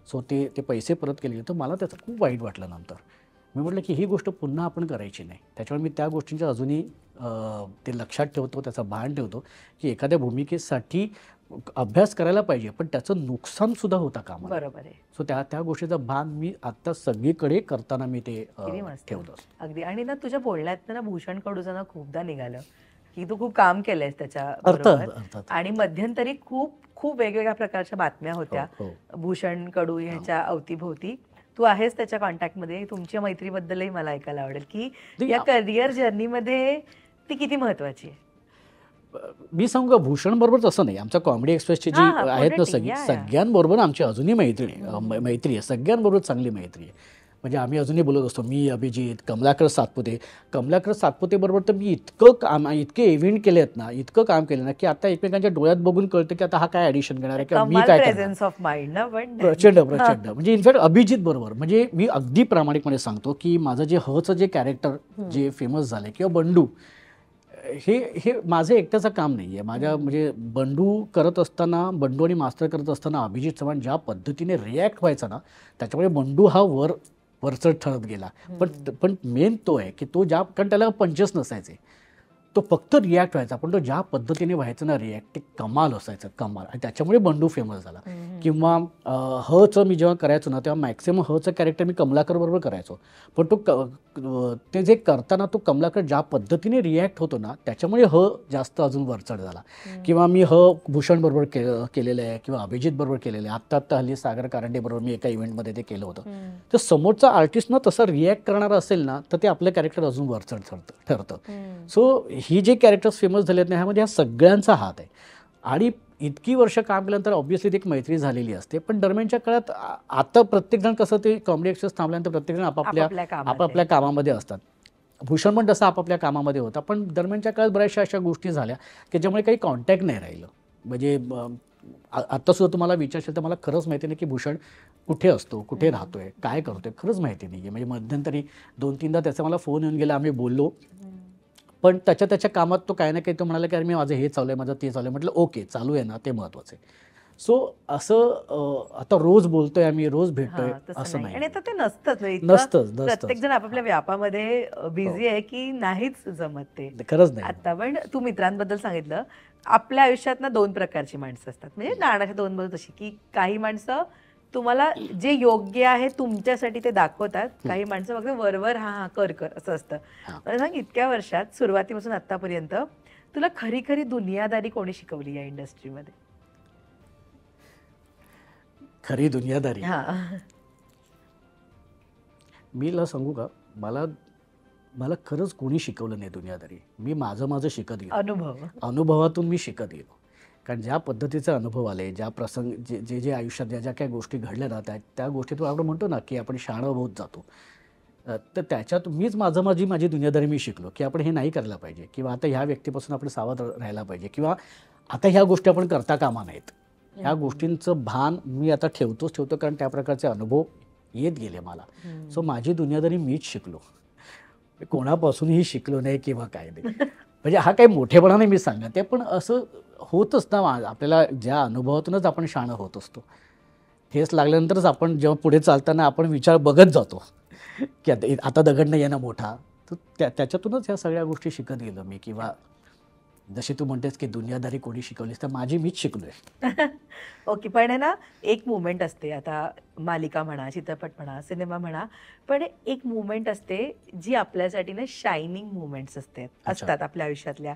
सो ते पैसे परत केले गेले. तर मला त्याचं खूप वाईट वाटलं. नंतर मी म्हटलं, की ही गोष्ट पुन्हा आपण करायची नाही. त्याच्यामुळे मी त्या गोष्टींच्या अजूनही ते लक्षात ठेवतो, त्याचं भान ठेवतो, की एखाद्या भूमिकेसाठी अभ्यास करायला पाहिजे पण त्याचं नुकसान सुद्धा होता कामा. बरोबर आहे. सो त्या गोष्टीचं भान मी आता सगळीकडे करताना मी ते ठेवतो अगदी. आणि ना तुझ्या बोलण्यात ना भूषण कडूचं ना खूपदा निघालं की तू खूप काम केलंयस त्याच्या अर्थात. आणि मध्यंतरी खूप खूप वेगवेगळ्या प्रकारच्या बातम्या होत्या भूषण कडू ह्याच्या अवतीभोवती. तू आहेस त्याच्या कॉन्टॅक्टमध्ये. तुमच्या मैत्रीबद्दलही मला ऐकायला आवडेल की या करिअर जर्नीमध्ये ती किती महत्वाची आहे. मी सांगू का, भूषण बरोबरच असं नाही, आमच्या कॉमेडी एक्सप्रेसची जी आहेत ना सगळ्यांबरोबर आमची अजूनही मैत्री आहे. सगळ्यांबरोबर चांगली मैत्री आहे. म्हणजे आम्ही अजूनही बोलत असतो. मी, अभिजित, कमलाकर सातपुते बरोबर तर मी इतके इव्हेंट केले आहेत ना, इतकं काम केलं ना, की आता एकमेकांच्या डोळ्यात बघून कळतं की आता हा काय ॲडिशन करणार आहे किंवा मी काय प्रचंड म्हणजे इनफॅक्ट अभिजित बरोबर म्हणजे मी अगदी प्रामाणिकपणे सांगतो की माझं जे हचं जे कॅरेक्टर जे फेमस झालं किंवा बंडू, हे माझं एकट्याचं काम नाही आहे. माझ्या म्हणजे बंडू आणि मास्तर करत असताना अभिजित चव्हाण ज्या पद्धतीने रिॲक्ट व्हायचा ना, त्याच्यामुळे बंडू हा वरचढ ठरत गेला. पण मेन तो आहे की तो कारण त्याला पंचेस नसायचे, तो फक्त रिॲक्ट व्हायचा. पण तो ज्या पद्धतीने व्हायचं ना रिॲक्ट, ते कमाल असायचं, कमाल. आणि त्याच्यामुळे बंडू फेमस झाला. किंवा हचं मी जेव्हा करायचो ना, तेव्हा मॅक्सिमम हचं कॅरेक्टर मी कमलाकर बरोबर करायचो. पण ते जे करताना तो कमलाकर ज्या पद्धतीने रिॲक्ट होतो ना, त्याच्यामुळे जास्त अजून वरचढ झाला. किंवा मी भूषण बरोबर केलेलं आहे किंवा अभिजित बरोबर केलेलं आहे. आत्ता हल्ली सागर कारंडे बरोबर मी एका इव्हेंटमध्ये ते केलं होतं. तर समोरचा आर्टिस्ट ना तसं रिॲक्ट करणारा असेल ना, तर ते आपलं कॅरेक्टर अजून वरचढ ठरतं. सो ही जे कॅरेक्टर्स फेमस झालेत ना, ह्यामध्ये हा सगळ्यांचा हात आहे. आणि इतकी वर्ष काम केल्यानंतर ऑब्व्हियसली एक मैत्री झालेली असते. पण दरम्यानच्या काळात आता प्रत्येकजण कसं ते कॉमेडी एक्सप्रेस थांबल्यानंतर प्रत्येकजण आपापल्या कामामध्ये असतात. भूषण पण तसं आपापल्या कामामध्ये होता. पण दरम्यानच्या काळात बऱ्याचशा अशा गोष्टी झाल्या की ज्यामुळे काही कॉन्टॅक्ट नाही राहिलं. म्हणजे आत्तासुद्धा तुम्हाला विचारशील तर मला खरंच माहिती नाही की भूषण कुठे असतो, कुठे राहतोय, काय करतोय, खरंच माहिती नाही आहे. म्हणजे मध्यंतरी 2-3दा त्याचा मला फोन येऊन गेला, आम्ही बोललो. पण त्याच्या कामात तो काही ना काही तो म्हणाला की अरे मी माझं हे चालू आहे, माझं ते चालू आहे. म्हटलं ओके, चालू आहे ना, ते महत्त्वाचं आहे. सो असं आता रोज बोलतोय आम्ही, रोज भेटतोय असं नाही. आणि आता ते नसतंच. प्रत्येक जण आपापल्या व्यापामध्ये बिझी आहे की नाहीच जमत ते. खरंच नाही. आता पण तू मित्रांबद्दल सांगितलं. आपल्या आयुष्यात ना 2 प्रकारची माणसं असतात. म्हणजे नाण्याच्या 2 बाजू तशी, की काही माणसं तुम्हाला जे योग्य आहे तुमच्यासाठी ते दाखवतात. काही माणसं फक्त वरवर हा कर असं असतं. मला सांग, इतक्या वर्षात सुरुवातीपासून आतापर्यंत तुला खरी खरी दुनियादारी कोणी शिकवली या इंडस्ट्रीमध्ये? खरी दुनियादारी. हा. मी ला सांगू का, मला मला खरंच कोणी शिकवलं नाही दुनियादारी. मी माझं शिकत गेलो. अनुभवातून मी शिकत गेलो. कारण ज्या पद्धतीचे अनुभव आले, ज्या प्रसंग जे जे आयुष्यात ज्या ज्या काही गोष्टी घडल्या ना, त्या गोष्टीतून आपण म्हणतो ना की आपण शहाणं होत जातो. तर त्याच्यात मीच माझी दुनियादारी मी शिकलो की आपण हे नाही करायला पाहिजे, किंवा आता ह्या व्यक्तीपासून आपण सावध राहायला पाहिजे, किंवा आता ह्या गोष्टी आपण करता कामा नाहीत. ह्या गोष्टींचं भान मी आता ठेवतो, कारण त्या प्रकारचे अनुभव येत गेले मला. सो माझी दुनियादारी मीच शिकलो, कोणापासूनही शिकलो नाही किंवा काय नाही. म्हणजे हा काही मोठेपणा नाही मी सांगत आहे, पण असं होतच ना, आपल्याला ज्या अनुभवातूनच आपण शहाणं होत असतो. ठेस लागल्यानंतरच आपण जेव्हा पुढे चालताना आपण विचार बघत जातो की आता दगड नाही आहे ना मोठा. तर त्याच्यातूनच ह्या सगळ्या गोष्टी शिकत गेलो मी. किंवा जशी तू म्हणतेस की दुनियादारी कोणी शिकवलीस, तर माझी मीच शिकलोय. ओके. पण आहे ना, एक मुवमेंट असते, आता मालिका म्हणा, चित्रपट म्हणा, सिनेमा म्हणा, पण एक मुवमेंट असते जी आपल्यासाठी ना शायनिंग मुवमेंट्स असतात आपल्या आयुष्यातल्या.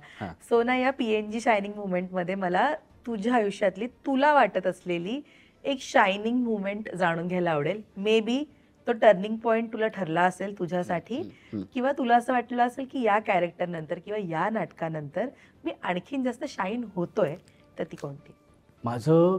सो ना, या PNG शायनिंग मुवमेंटमध्ये मला तुझ्या आयुष्यातली तुला वाटत असलेली एक शायनिंग मुवमेंट जाणून घ्यायला आवडेल. मे बी तो टर्निंग पॉइंट तुला ठरला असेल तुझ्यासाठी, किंवा तुला असं वाटलं असेल की या कॅरेक्टर नंतर किंवा या नाटकानंतर मी आणखीन जास्त शाईन होतोय, तर ती कोणती? माझं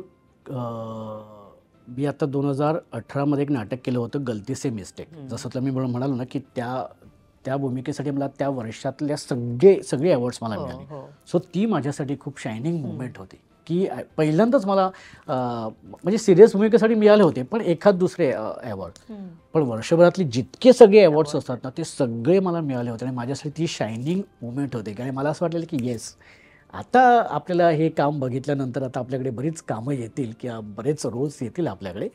मी आता 2018 एक नाटक केलं होतं, गलती से मिस्टेक. जसं तुला मी म्हणालो ना की त्या भूमिकेसाठी मला त्या वर्षातल्या सगळे अवॉर्ड्स मला मिळाले. सो ती माझ्यासाठी खूप शायनिंग मुवमेंट होती की पहिल्यांदाच मला म्हणजे सिरियस भूमिकेसाठी मिळाले होते, पण एखाद दुसरे अवॉर्ड. पण वर्षभरातले जितके सगळे अवॉर्ड्स असतात ना, ते सगळे मला मिळाले होते. आणि माझ्यासाठी ती शायनिंग मुवमेंट होती. कारण मला असं वाटलेलं की येस, आता आपल्याला हे काम बघितल्यानंतर आता आपल्याकडे बरीच कामं येतील किंवा बरेच रोल्स येतील आपल्याकडे,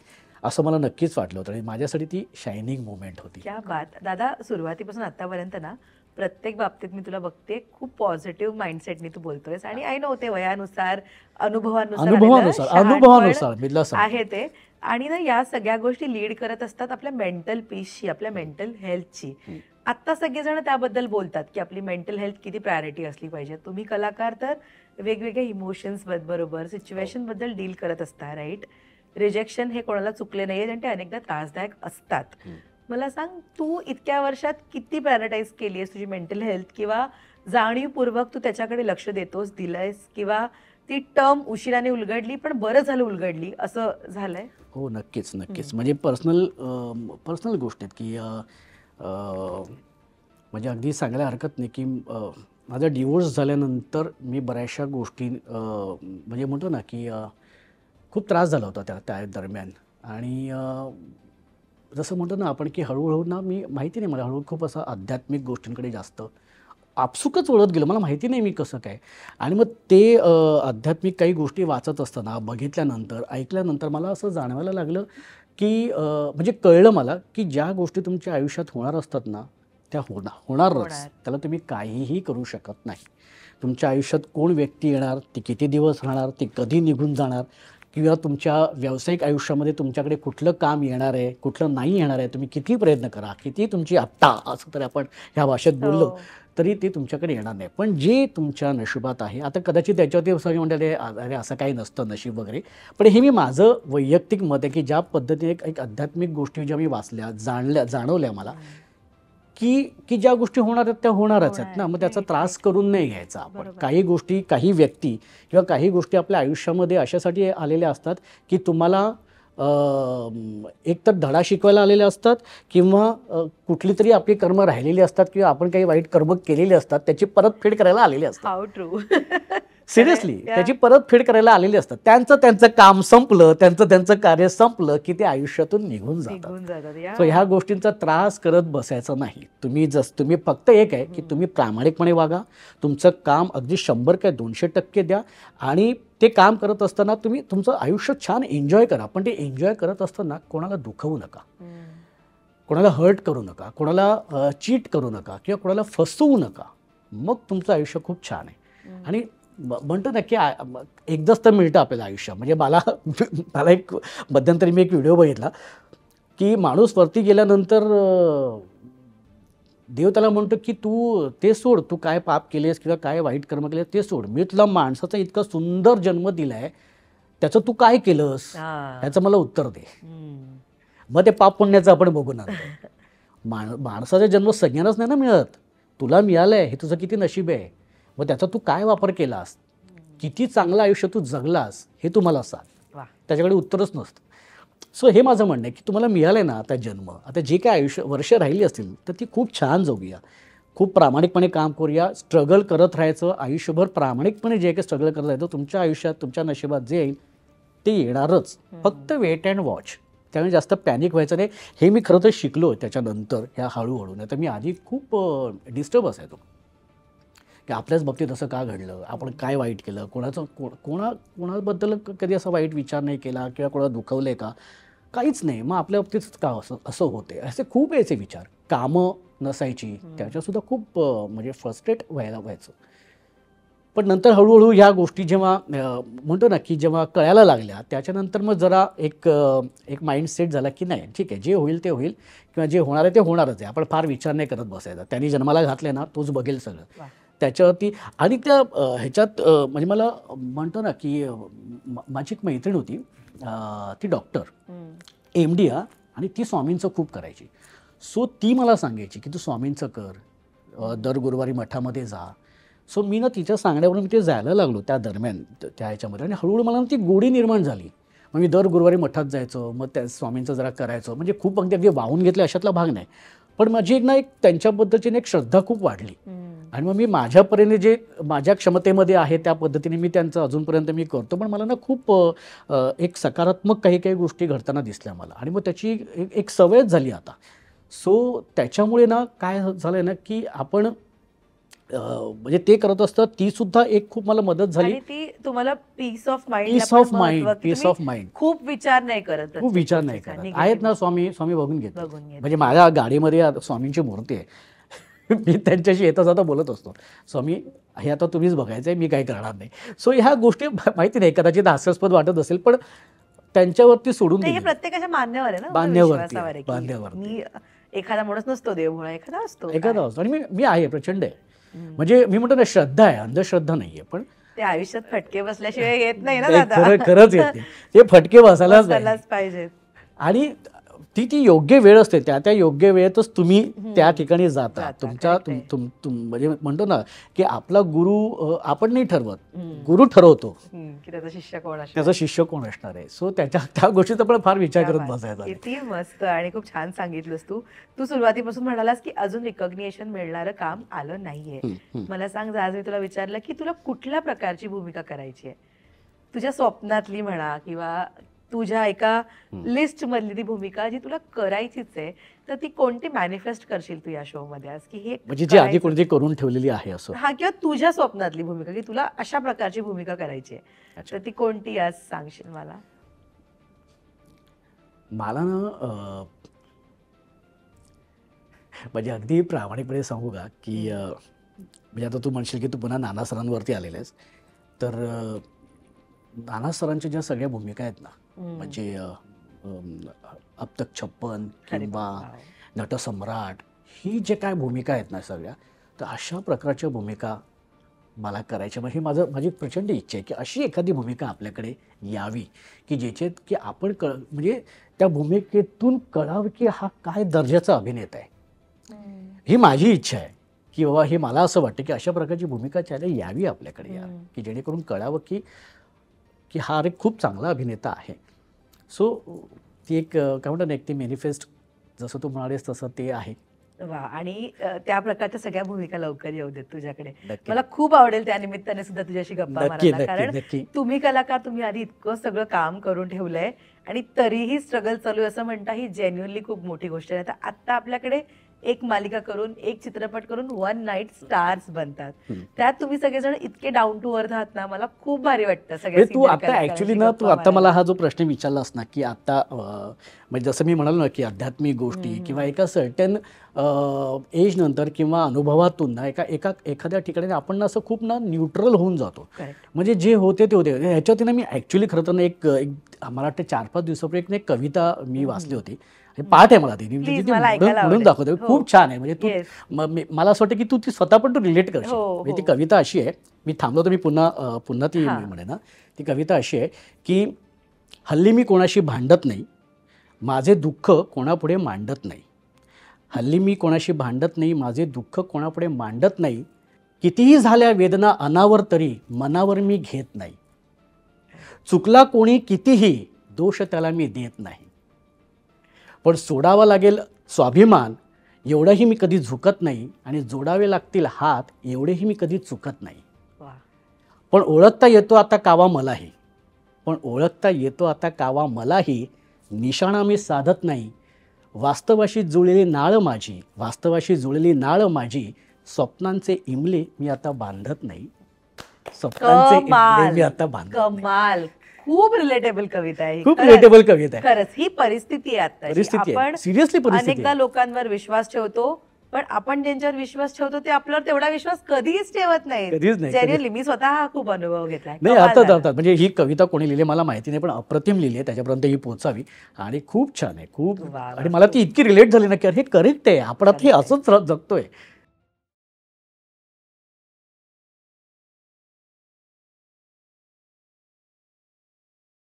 असं मला नक्कीच वाटलं होतं. आणि माझ्यासाठी ती शायनिंग मुवमेंट होती. क्या बात. दादा, सुरुवातीपासून आतापर्यंत ना प्रत्येक बाबतीत मी तुला बघते खूप पॉझिटिव्ह माइंडसेटनी तू बोलतोयस. आणि आय नो ते वयानुसार अनुभवानुसार आहे ते. आणि ना या सगळ्या गोष्टी लीड करत असतात आपल्या मेंटल पीसची, आपल्या मेंटल हेल्थची. आता सगळेजण त्याबद्दल बोलतात की आपली मेंटल हेल्थ किती प्रायोरिटी असली पाहिजे. तुम्ही कलाकार तर वेगवेगळ्या इमोशन्स बरोबर सिच्युएशन बद्दल डील करत असता, राईट? रिजेक्शन हे कोणाला चुकले नाहीये आणि ते अनेकदा त्रासदायक असतात. मला सांग, तू इतक्या वर्षात किती प्रायोरिटाईज केली आहेस तुझी मेंटल हेल्थ, किंवा जाणीवपूर्वक तू त्याच्याकडे लक्ष दिलंयस, किंवा ती टर्म उशिराने उलगडली पण बरं झालं उलगडली, असं झालंय? हो, नक्कीच. म्हणजे पर्सनल गोष्ट आहेत की म्हणजे अगदी सांगायला हरकत नाही की माझा डिवोर्स झाल्यानंतर मी बऱ्याचशा गोष्टी म्हणजे म्हणतो ना की खूप त्रास झाला होता त्या दरम्यान. आणि जसं म्हणतो ना आपण की हळूहळू ना, मी माहिती नाही, मला हळूहळू खूप असं आध्यात्मिक गोष्टींकडे जास्त आपसुकच वळत गेलो. मला माहिती नाही मी कसं काय. आणि मग ते आध्यात्मिक काही गोष्टी वाचत असताना, बघितल्यानंतर, ऐकल्यानंतर मला असं जाणवायला लागलं की म्हणजे कळलं मला की ज्या गोष्टी तुमच्या आयुष्यात होणार असतात ना, त्या होणारच. त्याला तुम्ही काहीही करू शकत नाही. तुमच्या आयुष्यात कोण व्यक्ती येणार, ती किती दिवस राहणार, ती कधी निघून जाणार, किंवा तुमच्या व्यावसायिक आयुष्यामध्ये तुमच्याकडे कुठलं काम येणार आहे, कुठलं नाही येणार आहे, तुम्ही किती प्रयत्न करा, किती तुमची आत्ता, असं तरी आपण ह्या भाषेत बोललो तरी ते तुमच्याकडे येणार नाही. पण जे तुमच्या नशिबात आहे, आता कदाचित त्याच्यावरती सगळे म्हणतात अरे असं काही नसतं नशीब वगैरे, पण हे मी माझं वैयक्तिक मत आहे की ज्या पद्धतीने एक आध्यात्मिक गोष्टी ज्या मी वाचल्या, जाणवल्या मला की ज्या गोष्टी होणार आहेत त्या होणारच आहेत ना. मग त्याचा त्रास करून नाही घ्यायचा आपण. काही गोष्टी, काही व्यक्ती किंवा काही गोष्टी आपल्या आयुष्यामध्ये अशासाठी आलेल्या असतात की तुम्हाला एक तर धडा शिकवायला आलेले असतात, किंवा कुठली तरी आपली कर्म राहिलेली असतात, किंवा आपण काही वाईट कर्म केलेले असतात त्याची परतफेड करायला आलेले असतात. How true. सिरियसली त्याची परतफेड करायला आलेली असतात. त्यांचं काम संपलं, त्यांचं कार्य संपलं की ते आयुष्यातून निघून जातात. सो ह्या गोष्टींचा त्रास करत बसायचं नाही. तुम्ही फक्त एक आहे की तुम्ही प्रामाणिकपणे वागा, तुमचं काम अगदी 100 काय 200% द्या, आणि ते काम करत असताना तुम्ही तुमचं आयुष्य छान एन्जॉय करा. पण ते एन्जॉय करत असताना कोणाला दुखवू नका, कोणाला हर्ट करू नका, कोणाला चीट करू नका, किंवा कोणाला फसवू नका. मग तुमचं आयुष्य खूप छान आहे. आणि म्हणतो ना की एकदाच तर मिळतं आपल्याला आयुष्य. म्हणजे मला एक मध्यंतरी मी एक व्हिडिओ बघितला की माणूस वरती गेल्यानंतर देव त्याला म्हणतो की तू ते सोड, तू काय पाप केलेस किंवा काय वाईट कर्म केलेस ते सोड, मी तुला माणसाचा इतका सुंदर जन्म दिला आहे, त्याचं तू काय केलंस ह्याचं मला उत्तर दे. मग ते पाप पुण्याचं आपण बघू ना. माणसाचा जन्म सगळ्यांनाच नाही ना मिळत. तुला मिळालंय हे तुझं किती नशीब आहे. मग त्याचा तू काय वापर केलास, किती चांगलं आयुष्य तू जगलास हे तू मला सांग. त्याच्याकडे उत्तरच नसतं. सो हे माझं म्हणणं आहे की तुम्हाला मिळालंय ना आता जन्म, आता जे काय वर्ष राहिली असतील तर ती खूप छान जगूया, खूप प्रामाणिकपणे काम करूया, स्ट्रगल करत राहायचं आयुष्यभर. प्रामाणिकपणे जे काही स्ट्रगल करत राहायचं, तुमच्या आयुष्यात तुमच्या नशिबात जे येईल ते येणारच. फक्त वेट अँड वॉच. त्यामुळे जास्त पॅनिक व्हायचं नाही. हे मी खरं तर शिकलो त्याच्यानंतर ह्या हळूहळू. नाही तर मी आधी खूप डिस्टर्ब असायचो की आपल्याच बाबतीत असं का घडलं, आपण काय वाईट केलं, कोणाबद्दल कधी असा वाईट विचार नाही केला किंवा कोणाला दुखवलं आहे का, काहीच नाही. मग आपल्या बाबतीतच का असं होते, असे खूप यायचे विचार. कामं नसायची त्याच्यासुद्धा खूप म्हणजे फ्रस्ट्रेट व्हायचं. पण नंतर हळूहळू ह्या गोष्टी जेव्हा म्हणतो ना की जेव्हा कळायला लागल्या त्याच्यानंतर मग जरा एक माइंडसेट झाला की नाही ठीक आहे, जे होईल ते होईल किंवा जे होणार आहे ते होणारच आहे. आपण फार विचार नाही करत बसायचा. त्यांनी जन्माला घातले ना तोच बघेल सगळं त्याच्यावरती. आणि त्या ह्याच्यात म्हणजे मला म्हणतो ना की माझी एक मैत्रीण होती, ती डॉक्टर MD आणि ती स्वामींचं खूप करायची. सो ती मला सांगायची की तू स्वामींचं कर, दर गुरुवारी मठामध्ये जा. सो मी ना तिच्या सांगण्यावरून मी ते जायला लागलो त्या दरम्यान त्या ह्याच्यामध्ये. आणि हळूहळू मला ती गोडी निर्माण झाली. मग मी दर गुरुवारी मठात जायचो, मग त्या स्वामींचं जरा करायचं. म्हणजे खूप अगदी वाहून घेतलं अशातला भाग नाही, पण माझी एक त्यांच्याबद्दलची एक श्रद्धा खूप वाढली. आणि मग मी माझ्यापर्यंत जे माझ्या क्षमतेमध्ये आहे त्या पद्धतीने मी त्यांचं अजूनपर्यंत मी करतो. पण मला ना खूप एक सकारात्मक काही गोष्टी घडताना दिसल्या मला. आणि मग त्याची एक सवयच झाली आता. सो त्याच्यामुळे ना काय झालंय ना की आपण म्हणजे ते करत असतं, ती सुद्धा एक खूप मला मदत झाली. आणि ती तुम्हाला peace of peace of mind खूप विचार नाही करत. आहेत ना स्वामी बघून घेतो. म्हणजे माझ्या गाडीमध्ये स्वामींची मूर्ती आहे. मी त्यांच्याशी येता जाता बोलत असतो, स्वामी हे आता तुम्हीच बघायचं आहे, मी काही करणार नाही. सो ह्या गोष्टी माहिती नाही कदाचित हास्यास्पद वाटत असेल, पण त्यांच्यावरती सोडून हे प्रत्येकाच्या मान्यवर आहे ना, बांध्यावरती. मी एखादा माणूस नसतो देवभोळा, एखादा असतो. आणि मी आहे प्रचंड आहे. म्हणजे मी म्हणतो ना श्रद्धा आहे, अंधश्रद्धा नाहीये. पण ते आयुष्यात फटके बसल्याशिवाय येत नाही ना दादा. खरंच येत नाही, ते फटके बसायलाच पाहिजेत. आणि ती योग्य वेळ असते, त्या योग्य वेळेतच तुम्ही त्या ठिकाणी जाता. तुमच्या म्हणजे म्हणतो ना की आपला गुरु आपण नाही ठरवत, गुरु ठरवतो की त्याचा शिष्य कोण असणार आहे. सो त्या गोष्टीचा पण फार विचार करत बसायचा. किती मस्त आणि खूप छान सांगितलंस तू सुरुवातीपासून म्हणालास की अजून रिकॉग्निशन मिळणारं काम आलं नाहीये. मला सांग, आज मी तुला विचारलं की तुला कुठल्या प्रकारची भूमिका करायची आहे, तुझ्या स्वप्नातली म्हणा किंवा तुझ्या एका लिस्ट मधली ती भूमिका जी तुला करायचीच आहे, तर ती कोणती मॅनिफेस्ट करशील तू या शो मध्ये आज, की हे म्हणजे जी आधी कोणती करून ठेवलेली आहे असं? हा, किंवा तुझ्या स्वप्नातली भूमिका की तुला अशा प्रकारची भूमिका करायची आहे, तर ती कोणती आज सांगशील मला? मला ना म्हणजे अगदी प्रामाणिकपणे सांगू का की म्हणजे आता तू म्हणशील की तू पुन्हा नाना सरांवरती आलेलेस, तर नाना सरांच्या ज्या सगळ्या भूमिका आहेत ना, म्हणजे अब तक 56 किंवा नटसम्राट, ही जे काय भूमिका आहेत ना सगळ्या, तर अशा प्रकारच्या भूमिका मला करायच्या. ही माझी प्रचंड इच्छा आहे की अशी एखादी भूमिका आपल्याकडे यावी की ज्याच्यात की आपण म्हणजे त्या भूमिकेतून कळावं की हा काय दर्जाचा अभिनेता आहे. ही माझी इच्छा आहे की बाबा हे मला असं वाटतं की अशा प्रकारची भूमिका यावी आपल्याकडे की जेणेकरून कळावं की हा एक खूप चांगला अभिनेता आहे. सो ती एक काय म्हणतात ना, एक ती मॅनिफेस्ट जसं तू म्हणालेस तसं ते आहे. वा, आणि त्या प्रकारच्या सगळ्या भूमिका लवकर येऊ देत तुझ्याकडे. मला खूप आवडेल त्या निमित्ताने सुद्धा तुझ्याशी गप्पा मारायला, कारण तुम्ही कलाकार, तुम्ही आधी इतकं सगळं काम करून ठेवलंय आणि तरीही स्ट्रगल चालू आहे असं म्हणता ही जेन्युअनली खूप मोठी गोष्ट आहे. आता आपल्याकडे एक मालिका करून, एक चित्रपट करून 1 नाईट स्टार्स बनतात. त्यात तुम्ही सगळेजण इतके डाऊन टू अर्थ आहात ना, मला खूप भारी वाटतं. तू आता ऍक्च्युली ना, तू आता मला हा जो प्रश्न विचारलास ना की आता म्हणजे जसं मी म्हणालो ना की आध्यात्मिक गोष्टी किंवा एका सर्टन एज नंतर किंवा अनुभवातून ना एखाद्या ठिकाणी आपण ना असं खूप ना न्यूट्रल होऊन जातो. म्हणजे जे होते ते होते. ह्याच्यावरती ना मी ऍक्च्युली खरं तर एक मला वाटतं 4-5 दिवसापूर्वी एक कविता मी वाचली होती. हे पाठ आहे मला ती Please, मला ऐकायला म्हणून आवडेल. दाखवते हो. खूप छान आहे म्हणजे तू Yes. मला असं वाटतं की तू ती स्वतः पण तू रिलेट करशील हो, म्हणजे ती हो. कविता अशी आहे मी थांबलो तर मी पुन्हा ती हां. मी म्हणेन ना ती कविता अशी आहे की हल्ली मी कोणाशी भांडत नाही माझे दुःख कोणापुढे मांडत नाही हल्ली मी कोणाशी भांडत नाही माझे दुःख कोणापुढे मांडत नाही कितीही झाल्या वेदना अनावर तरी मनावर मी घेत नाही चुकला कोणी कितीही दोष त्याला मी देत नाही पण सोडावा लागेल स्वाभिमान एवढंही मी कधी झुकत नाही आणि जोडावे लागतील हात एवढेही मी कधी चुकत नाही वा. पण ओळखता येतो आता कावा मलाही पण ओळखता येतो आता कावा मलाही निशाणा मी साधत नाही वास्तवाशी जुळलेली नाळ माझी वास्तवाशी जुळलेली नाळ माझी स्वप्नांचे इमले मी आता बांधत नाही स्वप्नांचे इमले मी आता बांधत नाही. कमाल खूप रिलेटेबल कविता आहे ही. खूप खरंच. रिलेटेबल कविता आहे खरंच ही परिस्थिती आहे आता परिस्थिती आपण आहे सिरियसली परिस्थिती अनेकदा आहे. लोकांवर विश्वास ठेवतो पण आपण ज्यांच्यावर विश्वास ठेवतो ते आपल्यावर तेवढा विश्वास कधीच ठेवत नाही कधीच नाही, जेन्युअनली मी स्वतः हा खूप अनुभव घेतलाय नाही कमाल अर्थात झालं. अर्थात म्हणजे ही कविता कोणी लिहिली मला माहिती नाही पण अप्रतिम लिहिली आहे त्याच्यापर्यंत ही पोहोचावी आणि खूप छान आहे खूप वा, वा, आणि मला ती इतकी रिलेट झाली ना की अरे हे करेक्ट आहे आपण आता हे असंच जगतोय